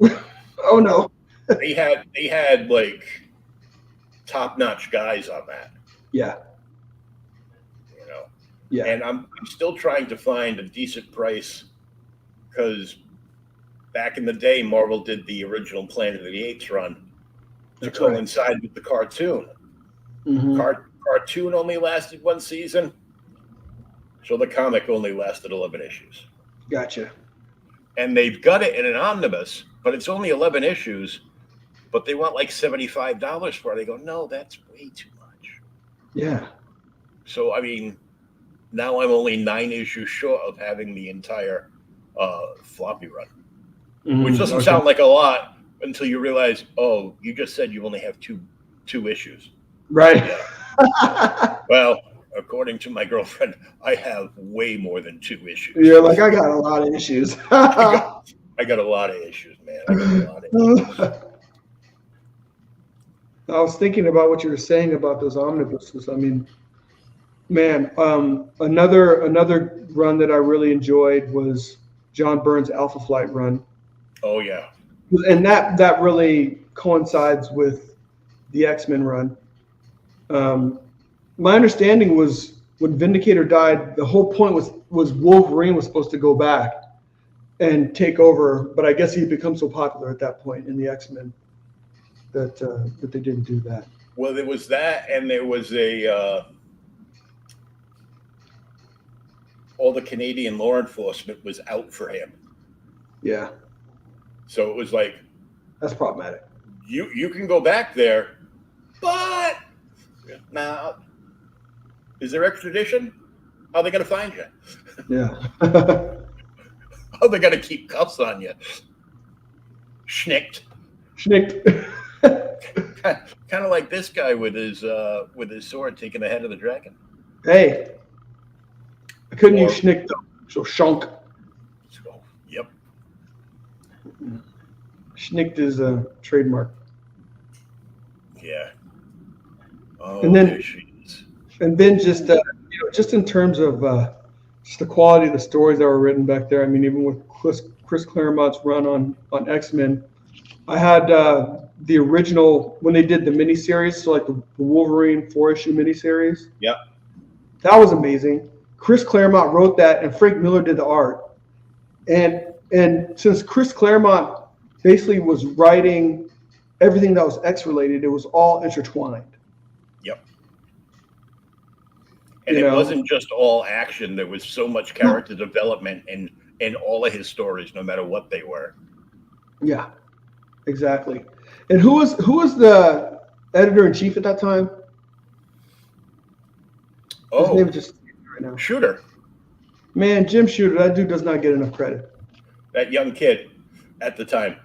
oh no. they had like top-notch guys on that. Yeah. You know. Yeah. And I'm still trying to find a decent price because back in the day, Marvel did the original Planet of the Apes run to coincide with the cartoon. Cartoon only lasted one season, so the comic only lasted 11 issues. Gotcha. And they've got it in an omnibus, but it's only 11 issues, but they want like $75 for it. They go, no, that's way too much. Yeah. So, I mean, now I'm only 9 issues short of having the entire floppy run, which doesn't sound like a lot until you realize, oh, you just said you only have two issues. Right. Yeah. Well, according to my girlfriend, I have way more than 2 issues. Yeah, like I got a lot of issues. I got a lot of issues, man. I got a lot of issues. I was thinking about what you were saying about those omnibuses. I mean, man, another run that I really enjoyed was John Byrne's Alpha Flight run. Oh yeah. And that really coincides with the X-Men run. My understanding was when Vindicator died, the whole point was Wolverine was supposed to go back and take over, but I guess he had become so popular at that point in the X-Men that they didn't do that. Well, there was that, and there was all the Canadian law enforcement was out for him. Yeah. So it was like, that's problematic. You can go back there, but now, is there extradition? How are they going to find you? Yeah. Oh, they got to keep cuffs on you. Schnicked. Kind of like this guy with his sword taking the head of the dragon. Hey, I couldn't use schnick though. So shunk. So, yep. Schnicked is a trademark. Yeah. Oh, and then, there she is. And then just just in terms of just the quality of the stories that were written back there. I mean, even with Chris Claremont's run on X-Men, I had the original when they did the miniseries, so like the Wolverine 4-issue miniseries. Yep. That was amazing. Chris Claremont wrote that, and Frank Miller did the art. And since Chris Claremont basically was writing everything that was X related, it was all intertwined. Yep. And it wasn't just all action. There was so much character development in all of his stories, no matter what they were. Yeah, exactly. And who was the editor in chief at that time? Oh, his name just right now. Shooter. Man, Jim Shooter, that dude does not get enough credit. That young kid at the time.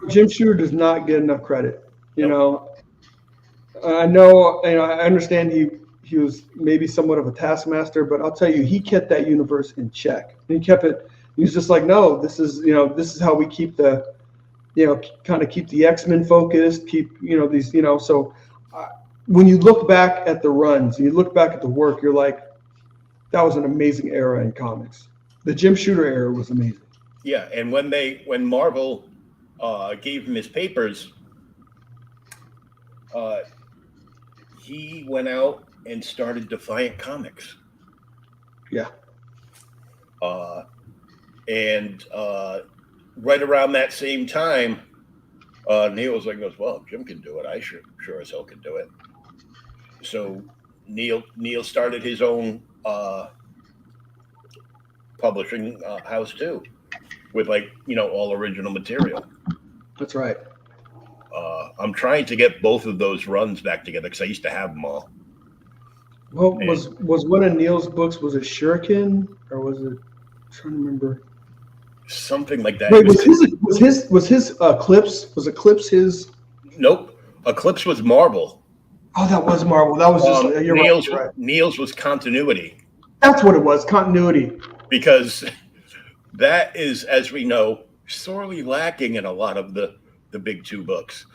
Jim Shooter does not get enough credit. You know, I understand he was maybe somewhat of a taskmaster, but I'll tell you, he kept that universe in check. He kept it. He was just like, no, this is how we keep the, kind of keep the X-Men focused, keep, these, so when you look back at the runs, and you look back at the work, you're like, that was an amazing era in comics. The Jim Shooter era was amazing. Yeah, and when Marvel gave him his papers, he went out and started Defiant Comics. Yeah. And right around that same time, Neil was like, well, Jim can do it. I sure as hell can do it. So Neil started his own publishing house too, with all original material. That's right. I'm trying to get both of those runs back together because I used to have them all. Well, was one of Neil's books, was it Shuriken or was it? I'm trying to remember. Something like that. Wait, was his Eclipse? Was Eclipse his? Nope. Eclipse was Marvel. Oh, that was Marvel. That was just Neil's. Right. Neil's was continuity. That's what it was. Continuity. Because that is, as we know, sorely lacking in a lot of the big two books.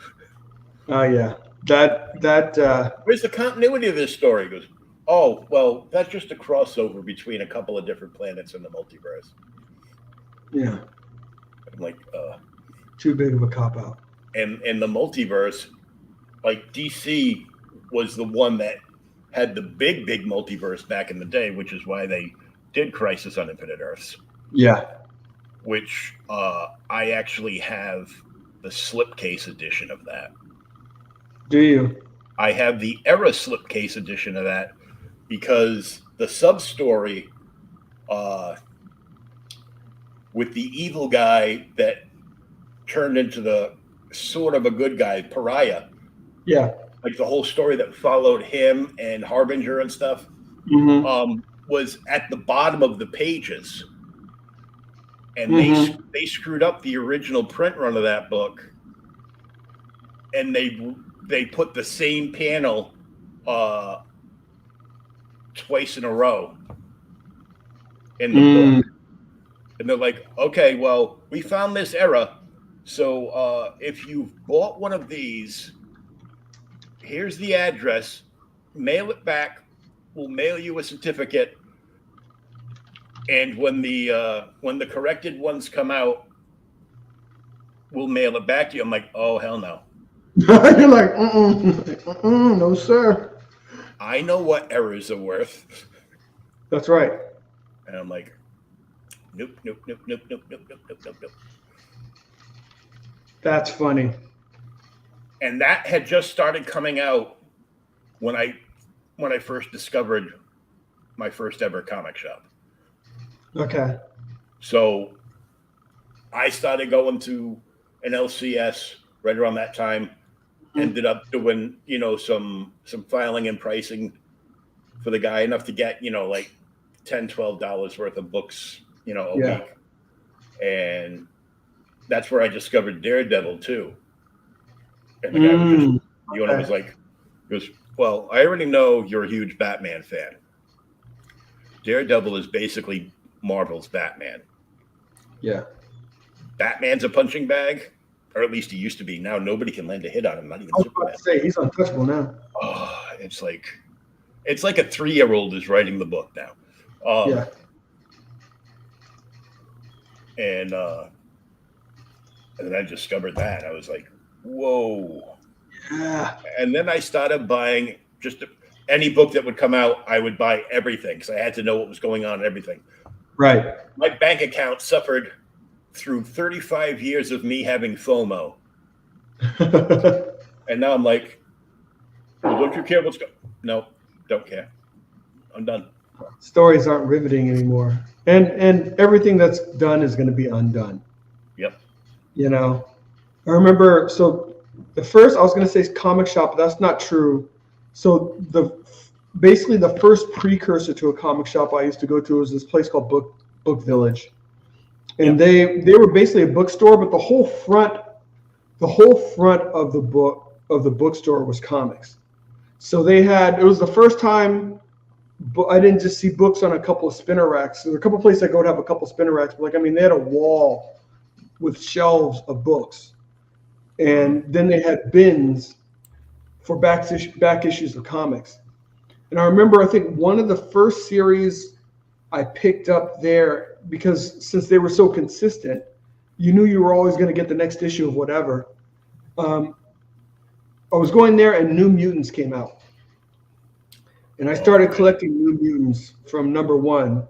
Oh yeah. That. Where's the continuity of this story? He goes, oh well, that's just a crossover between a couple of different planets in the multiverse. Yeah. I'm like, too big of a cop out. And the multiverse, like DC was the one that had the big multiverse back in the day, which is why they did Crisis on Infinite Earths. Yeah. Which I actually have the slipcase edition of that. Do you? I have the Era slipcase edition of that because the sub-story with the evil guy that turned into the sort of a good guy, Pariah. Yeah. Like the whole story that followed him and Harbinger and stuff was at the bottom of the pages. And they screwed up the original print run of that book. And they put the same panel twice in a row in the book. And they're like, okay, well, we found this era. So if you've bought one of these, here's the address. Mail it back. We'll mail you a certificate. And when the corrected ones come out, we'll mail it back to you. I'm like, oh, hell no. You're like, no, sir. I know what errors are worth. That's right. And I'm like, nope. That's funny. And that had just started coming out when I first discovered my first ever comic shop. Okay. So I started going to an LCS right around that time. Ended up doing, some filing and pricing for the guy, enough to get, like $10, $12 worth of books, a week. And that's where I discovered Daredevil too. And the guy was just, the owner was like, he goes, well, I already know you're a huge Batman fan. Daredevil is basically Marvel's Batman. Yeah. Batman's a punching bag, or at least he used to be. Now nobody can land a hit on him, not even I was Superman. about to say, he's untouchable now. Oh, it's like a 3-year-old is writing the book now. Yeah. And then I discovered that. I was like, whoa. Yeah. And then I started buying just any book that would come out. I would buy everything because I had to know what was going on and everything. Right. My bank account suffered through 35 years of me having FOMO. And now I'm like, well, don't you care what's going on? No, don't care. I'm done. Stories aren't riveting anymore. And everything that's done is going to be undone. Yep. You know, I remember, so the first, I was going to say comic shop, but that's not true. So basically the first precursor to a comic shop I used to go to was this place called Book Village. And they were basically a bookstore, but the whole front of the bookstore was comics. So it was the first time I didn't just see books on a couple of spinner racks. There were a couple of places I go to have a couple of spinner racks, but they had a wall with shelves of books. And then they had bins for back issues of comics. And I remember, I think one of the first series I picked up there, because since they were so consistent, you knew you were always going to get the next issue of whatever. I was going there and New Mutants came out. And I started collecting New Mutants from #1.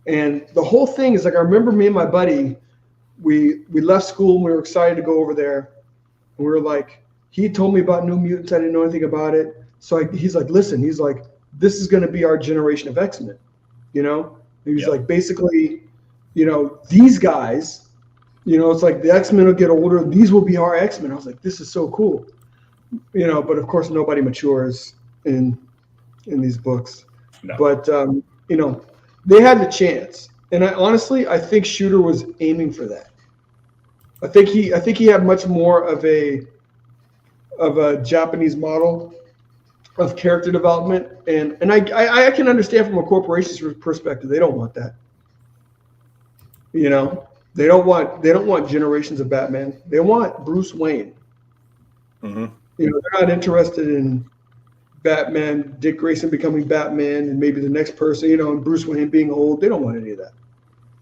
And the whole thing is I remember me and my buddy, we left school and we were excited to go over there. And we were like, he told me about New Mutants. I didn't know anything about it. So he's like, listen, this is going to be our generation of X-Men. You know, he was like, basically, these guys, it's like the X-Men will get older. These will be our X-Men. I was like, this is so cool. But of course nobody matures in these books. No. But, they had the chance. And I think Shooter was aiming for that. I think he had much more of a Japanese model of character development, and I can understand from a corporation's perspective, they don't want that. They don't want generations of Batman. They want Bruce Wayne. Mm-hmm. They're not interested in Batman, Dick Grayson becoming Batman, and maybe the next person, and Bruce Wayne being old. They don't want any of that.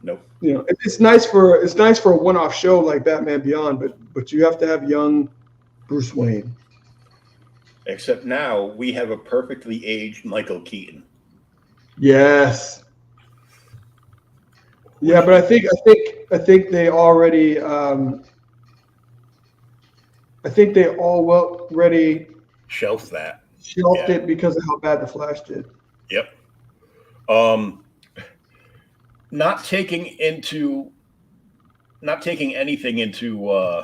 Nope. It's nice for a one-off show like Batman Beyond, but you have to have young Bruce Wayne. Except now we have a perfectly aged Michael Keaton. Yes. Yeah, but I think they already already shelved that. Shelved it because of how bad the Flash did. Yep. Not taking anything into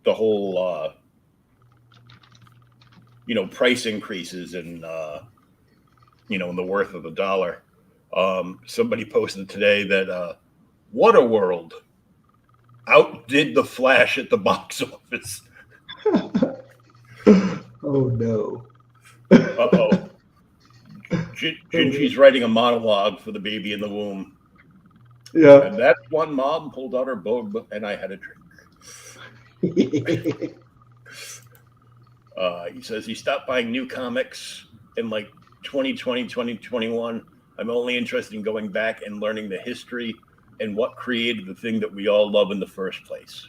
the whole price increases and and the worth of the dollar. Somebody posted today that Waterworld outdid the Flash at the box office. Oh no. Uh-oh. Gingy's writing a monologue for the baby in the womb. Yeah. And that one mom pulled out her bow and I had a drink. He says he stopped buying new comics in 2020, 2021. I'm only interested in going back and learning the history and what created the thing that we all love in the first place.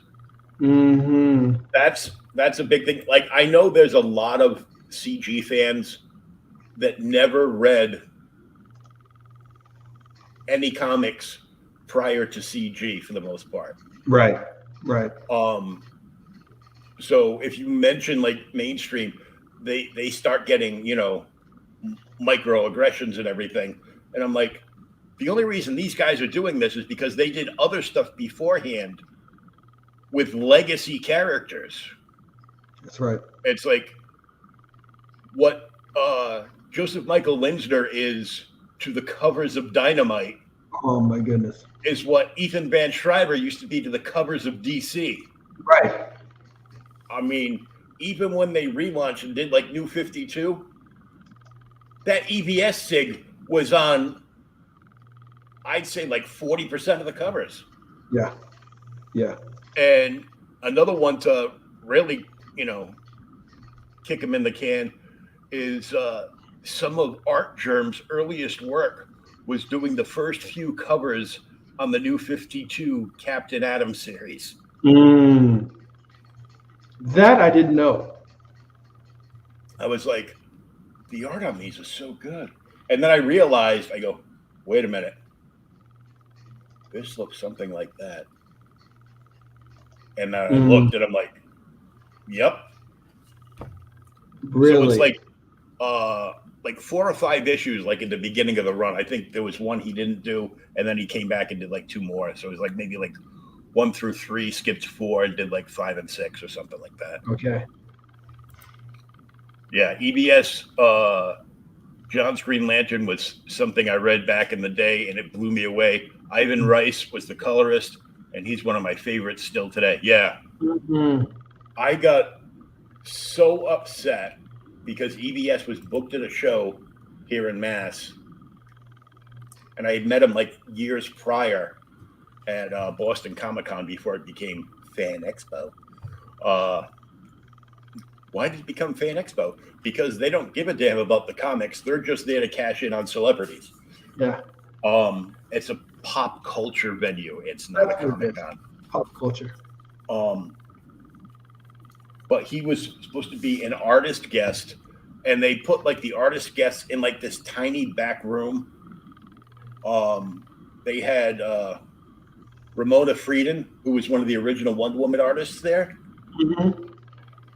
Mm-hmm. That's a big thing. I know there's a lot of CG fans that never read any comics prior to CG for the most part. Right. So if you mention mainstream, they start getting, microaggressions and everything. And I'm like, the only reason these guys are doing this is because they did other stuff beforehand with legacy characters. That's right. It's like what Joseph Michael Linsner is to the covers of Dynamite. Oh my goodness. is what Ethan Van Schreiber used to be to the covers of DC. Right. I mean, even when they relaunched and did like New 52, that EVS SIG was on, I'd say, like 40% of the covers. Yeah. Yeah. And another one to really, kick him in the can is some of Art Germ's earliest work was doing the first few covers on the New 52 Captain Atom series. That I didn't know. I was like, the art on these is so good. And then I realized, I go, wait a minute. This looks something like that. And then I looked and I'm like, yep. Really? So it's like 4 or 5 issues, like in the beginning of the run. I think there was one he didn't do, and then he came back and did like 2 more. So it was like maybe like 1 through 3, skipped 4, and did like 5 and 6 or something like that. Okay. Yeah, EBS John's Green Lantern was something I read back in the day, and it blew me away. Ivan Rice was the colorist, and he's one of my favorites still today. Yeah. I got so upset because EBS was booked at a show here in Mass, and I had met him like years prior at Boston Comic-Con before it became Fan Expo. Why did it become Fan Expo? Because they don't give a damn about the comics. They're just there to cash in on celebrities. Yeah. It's a pop culture venue. It's not a Comic-Con. Pop culture. But he was supposed to be an artist guest, and they put like the artist guests in like this tiny back room. They had Ramona Frieden, who was one of the original Wonder Woman artists there.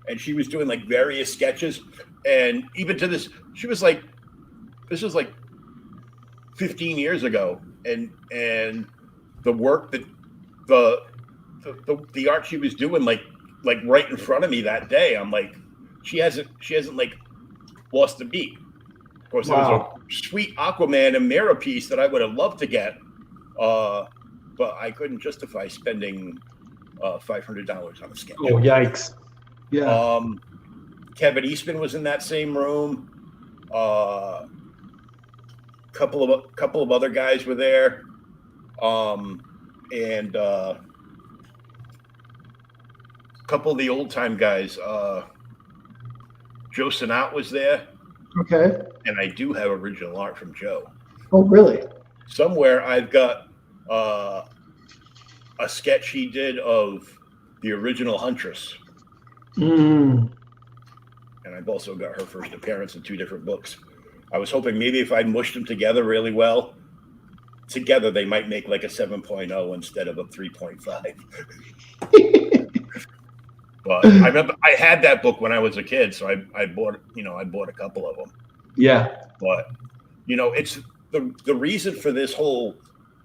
And she was doing like various sketches. And even to this, she was like, this was like 15 years ago. And the work that the art she was doing, like right in front of me that day, I'm like, she hasn't like lost the beat. Of course, There was a sweet Aquaman and Mera piece that I would have loved to get, but I couldn't justify spending $500 on a sketch. Oh, yikes! Yeah. Kevin Eastman was in that same room. Couple of other guys were there, and couple of the old time guys. Joe Sinat was there. Okay. And I do have original art from Joe. Oh, really? Somewhere I've got a sketch he did of the original Huntress. And I've also got her first appearance in 2 different books. I was hoping maybe if I mushed them together really well, together they might make like a 7.0 instead of a 3.5. But I remember I had that book when I was a kid, so I bought a couple of them. Yeah. But it's the reason for this whole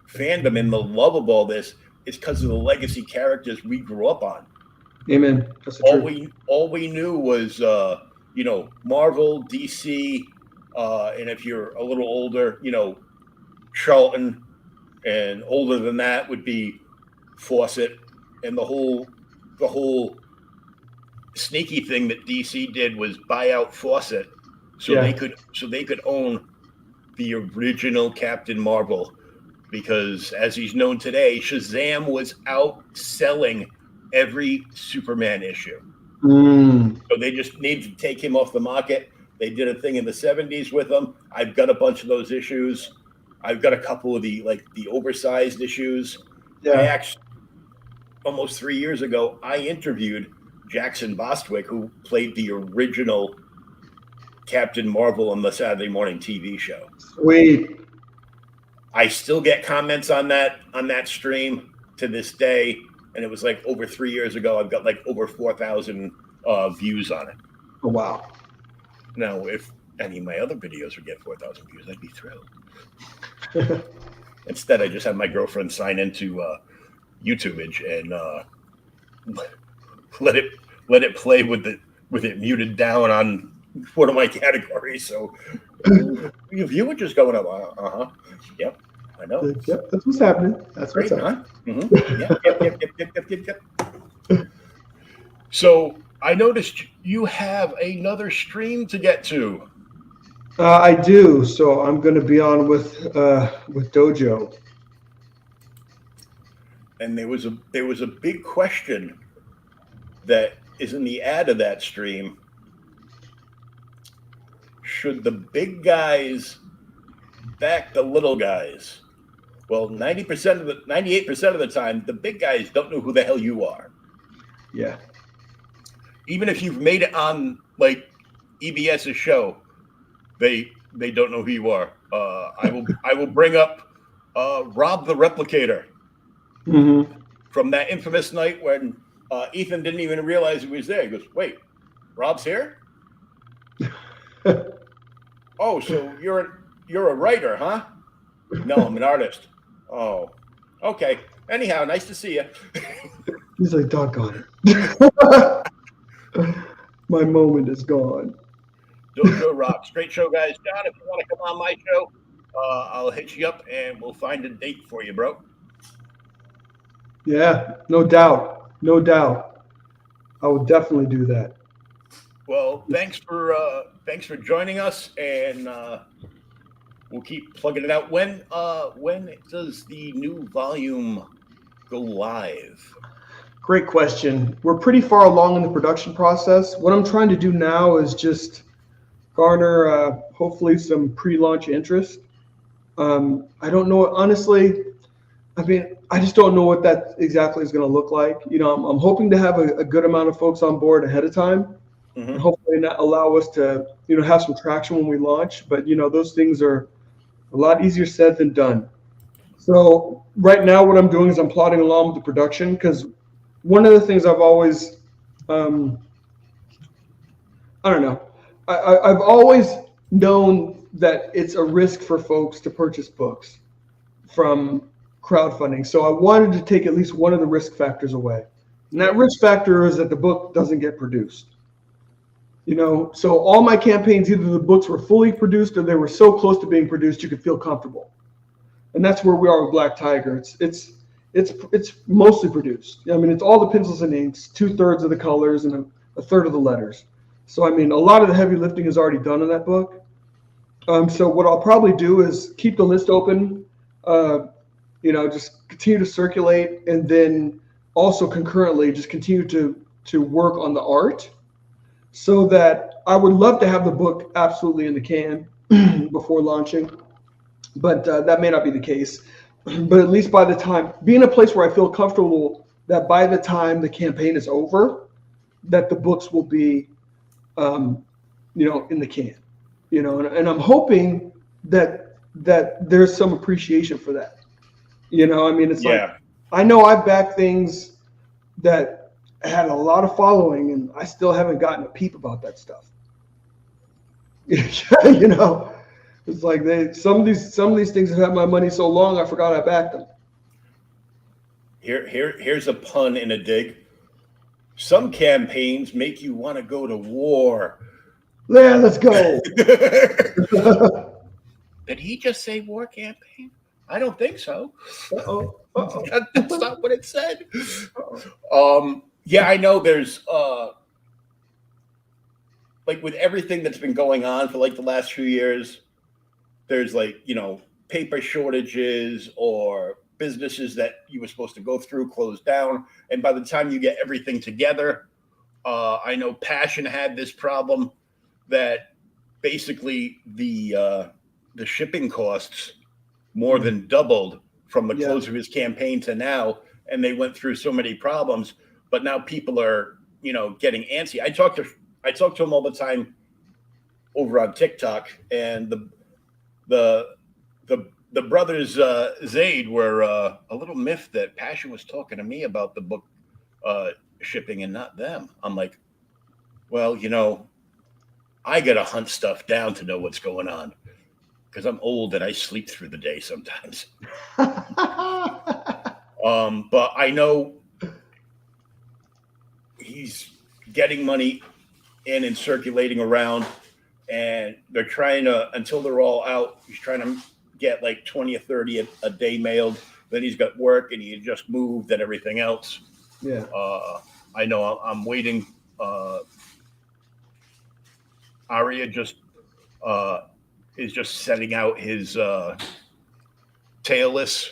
fandom and the love of all this is because of the legacy characters we grew up on. Amen. That's the truth. All we knew was Marvel, DC, and if you're a little older, Charlton, and older than that would be Fawcett, and the whole sneaky thing that DC did was buy out Fawcett so they could own the original Captain Marvel, because as he's known today, Shazam was outselling every Superman issue. So they just needed to take him off the market. They did a thing in the 70s with him. I've got a bunch of those issues. I've got a couple of the oversized issues. Yeah. Almost 3 years ago, I interviewed Jackson Bostwick, who played the original Captain Marvel on the Saturday morning TV show. Sweet. I still get comments on that stream to this day, and it was like over 3 years ago. I've got like over 4,000 views on it. Oh, wow. Now, if any of my other videos would get 4,000 views, I'd be thrilled. Instead, I just have my girlfriend sign into YouTubeage and let it play with it muted down on one of my categories. So your viewer just going up. Yep. I know. Yep, that's what's happening. That's what's Great, happening. huh? Mm-hmm. Yep. So I noticed you have another stream to get to. I do. So I'm going to be on with Dojo. And there was a big question that is in the ad of that stream. Should the big guys back the little guys? Well, 98% of the time, the big guys don't know who the hell you are. Yeah. Even if you've made it on like EBS's show, they don't know who you are. I will bring up Rob the Replicator from that infamous night when Ethan didn't even realize he was there. He goes, "Wait, Rob's here? Oh, so you're a writer, huh?" "No, I'm an artist." "Oh, okay. Anyhow, nice to see you." He's like, doggone it. My moment is gone. Dojo rocks. Great show, guys. John, if you want to come on my show, I'll hit you up and we'll find a date for you, bro. Yeah, no doubt. No doubt. I will definitely do that. Well, thanks for joining us, and we'll keep plugging it out. When does the new volume go live? Great question. We're pretty far along in the production process. What I'm trying to do now is just garner hopefully some pre-launch interest. I don't know, honestly. I mean, I just don't know what that exactly is going to look like. You know, I'm hoping to have a good amount of folks on board ahead of time, and hopefully not allow us to, you know, have some traction when we launch. But you know, those things are a lot easier said than done. So right now, what I'm doing is I'm plodding along with the production, because one of the things I've always, I don't know, I've always known that it's a risk for folks to purchase books from crowdfunding. So I wanted to take at least one of the risk factors away. And that risk factor is that the book doesn't get produced. You know, so all my campaigns, either the books were fully produced or they were so close to being produced you could feel comfortable. And that's where we are with Black Tiger. It's mostly produced. I mean, it's all the pencils and inks, 2/3 of the colors, and a third of the letters. So I mean, a lot of the heavy lifting is already done in that book. So what I'll probably do is keep the list open. You know, just continue to circulate, and then also concurrently just continue to work on the art, so that I would love to have the book absolutely in the can before launching, but that may not be the case. But at least by the time, be in a place where I feel comfortable that by the time the campaign is over, that the books will be, you know, in the can, you know, and I'm hoping that there's some appreciation for that. You know, I mean, it's like, I know I've backed things that had a lot of following, and I still haven't gotten a peep about that stuff. You know, it's like some of these things have had my money so long I forgot I backed them. Here's a pun in a dig. Some campaigns make you want to go to war. Yeah, let's go. Did he just say war campaign? I don't think so. Uh-oh. That's not what it said. Yeah, I know there's like with everything that's been going on for like the last few years, there's like, you know, paper shortages or businesses that you were supposed to go through closed down. And by the time you get everything together, I know Passion had this problem that basically the shipping costs more than doubled from the close of his campaign to now. And they went through so many problems, but now people are, you know, getting antsy. I talk to him all the time over on TikTok, and the brothers Zaid were a little miffed that Passion was talking to me about the book shipping and not them. I'm like, well, you know, I got to hunt stuff down to know what's going on, because I'm old and I sleep through the day sometimes. But I know he's getting money in and circulating around, and they're trying to, until they're all out, he's trying to get like 20 or 30 a day mailed. Then he's got work and he just moved and everything else. Yeah. I know I'm waiting. Aria just is just setting out his tailless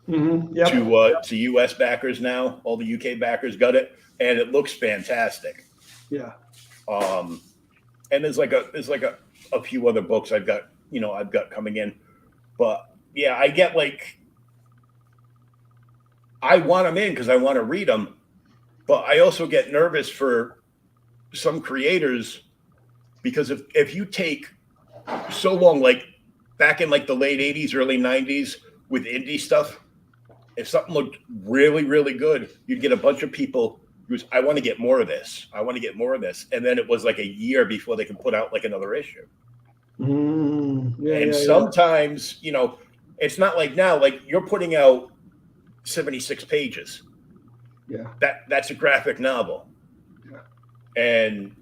to U.S. backers now. All the UK backers got it, and it looks fantastic. Yeah. And there's like a few other books I've got coming in, but yeah, I get like I want them in because I want to read them, but I also get nervous for some creators because if you take so long, like back in like the late 80s, early 90s with indie stuff, if something looked really, really good, you'd get a bunch of people who's, I want to get more of this. I want to get more of this. And then it was like a year before they can put out like another issue. Sometimes, it's not like now, like you're putting out 76 pages. Yeah. That's a graphic novel. Yeah. And,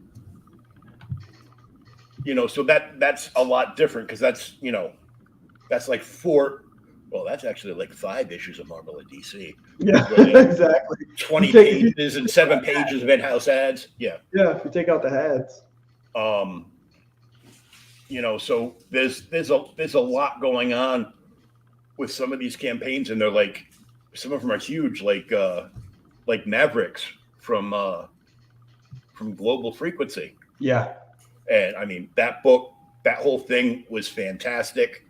so that's a lot different because that's like that's actually like 5 issues of Marvel at DC. Yeah, exactly. 20 pages and 7 pages of in-house ads. Yeah. Yeah, if you take out the ads. So there's a lot going on with some of these campaigns, and they're like, some of them are huge, like Mavericks from Global Frequency. Yeah. And I mean, that book, that whole thing was fantastic.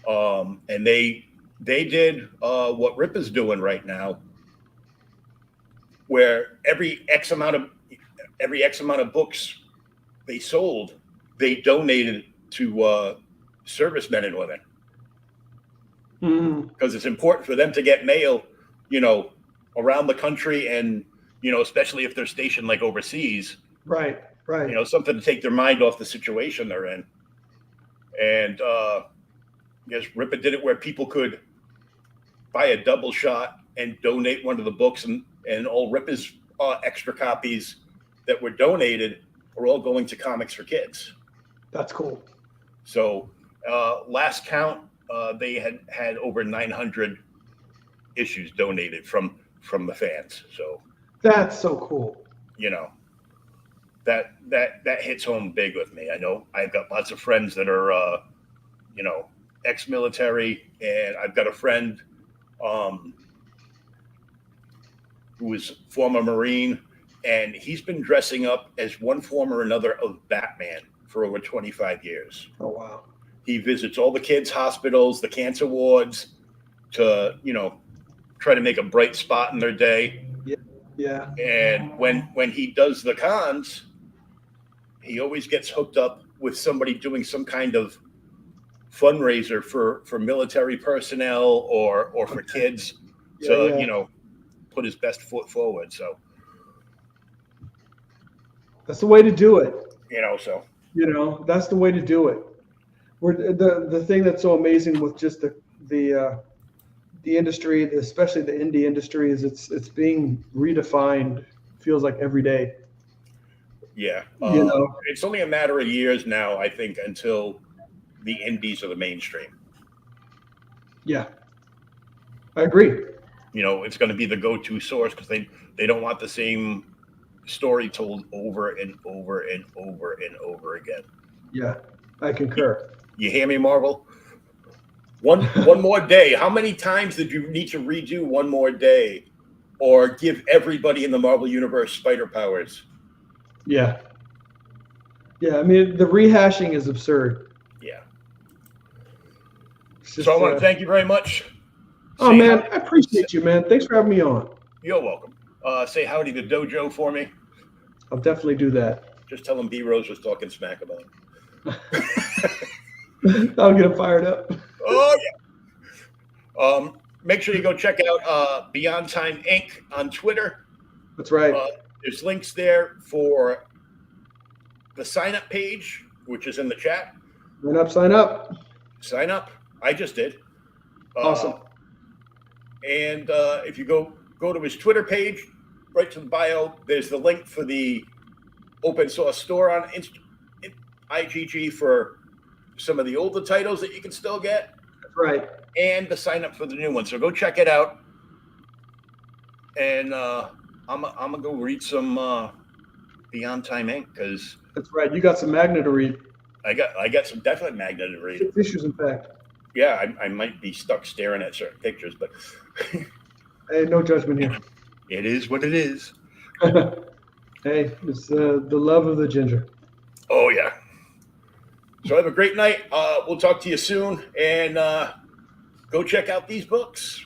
And they did what Rip is doing right now, where every X amount of books they sold, they donated to servicemen and women. Because it's important for them to get mail, around the country, and especially if they're stationed like overseas. Right. Something to take their mind off the situation they're in. And I guess Rippa did it where people could buy a double shot and donate one of the books, and all Rippa's extra copies that were donated are all going to Comics for Kids. That's cool. So last count, they had over 900 issues donated from the fans. So that's so cool. That hits home big with me. I know I've got lots of friends that are ex-military, and I've got a friend who is former Marine, and he's been dressing up as one form or another of Batman for over 25 years. Oh, wow. He visits all the kids' hospitals, the cancer wards, to, try to make a bright spot in their day. Yeah. And when he does the cons, he always gets hooked up with somebody doing some kind of fundraiser for military personnel or for kids to put his best foot forward. So that's the way to do it. That's the way to do it. The thing that's so amazing with just the industry, especially the indie industry, is it's being redefined. Feels like every day. Yeah. It's only a matter of years now, I think, until the indies are the mainstream. Yeah, I agree. It's going to be the go-to source because they don't want the same story told over and over and over and over again. Yeah, I concur. You hear me, Marvel? One more day. How many times did you need to redo One More Day or give everybody in the Marvel Universe spider powers? Yeah. I mean, the rehashing is absurd. Yeah. Just, so I want to thank you very much. Oh, man, I appreciate you, man. Thanks for having me on. You're welcome. Say howdy to Dojo for me. I'll definitely do that. Just tell him B Rose was talking smack about him. I'll get him fired up. Oh, yeah. Make sure you go check out Beyond Time Inc. on Twitter. That's right. There's links there for the sign-up page, which is in the chat. Sign up. Sign up. I just did. Awesome. And if you go to his Twitter page, right to the bio, there's the link for the open source store on IGG for some of the older titles that you can still get. Right. and the sign up for the new one. So go check it out. And I'm gonna go read some Beyond Time Inc. because That's right. You got some Magna to read. I got some definite Magna to read. 6 issues, in fact. Yeah, I might be stuck staring at certain pictures, but Hey, no judgment here. it is what it is. Hey, it's the love of the ginger. Oh yeah. So have a great night. We'll talk to you soon, and go check out these books.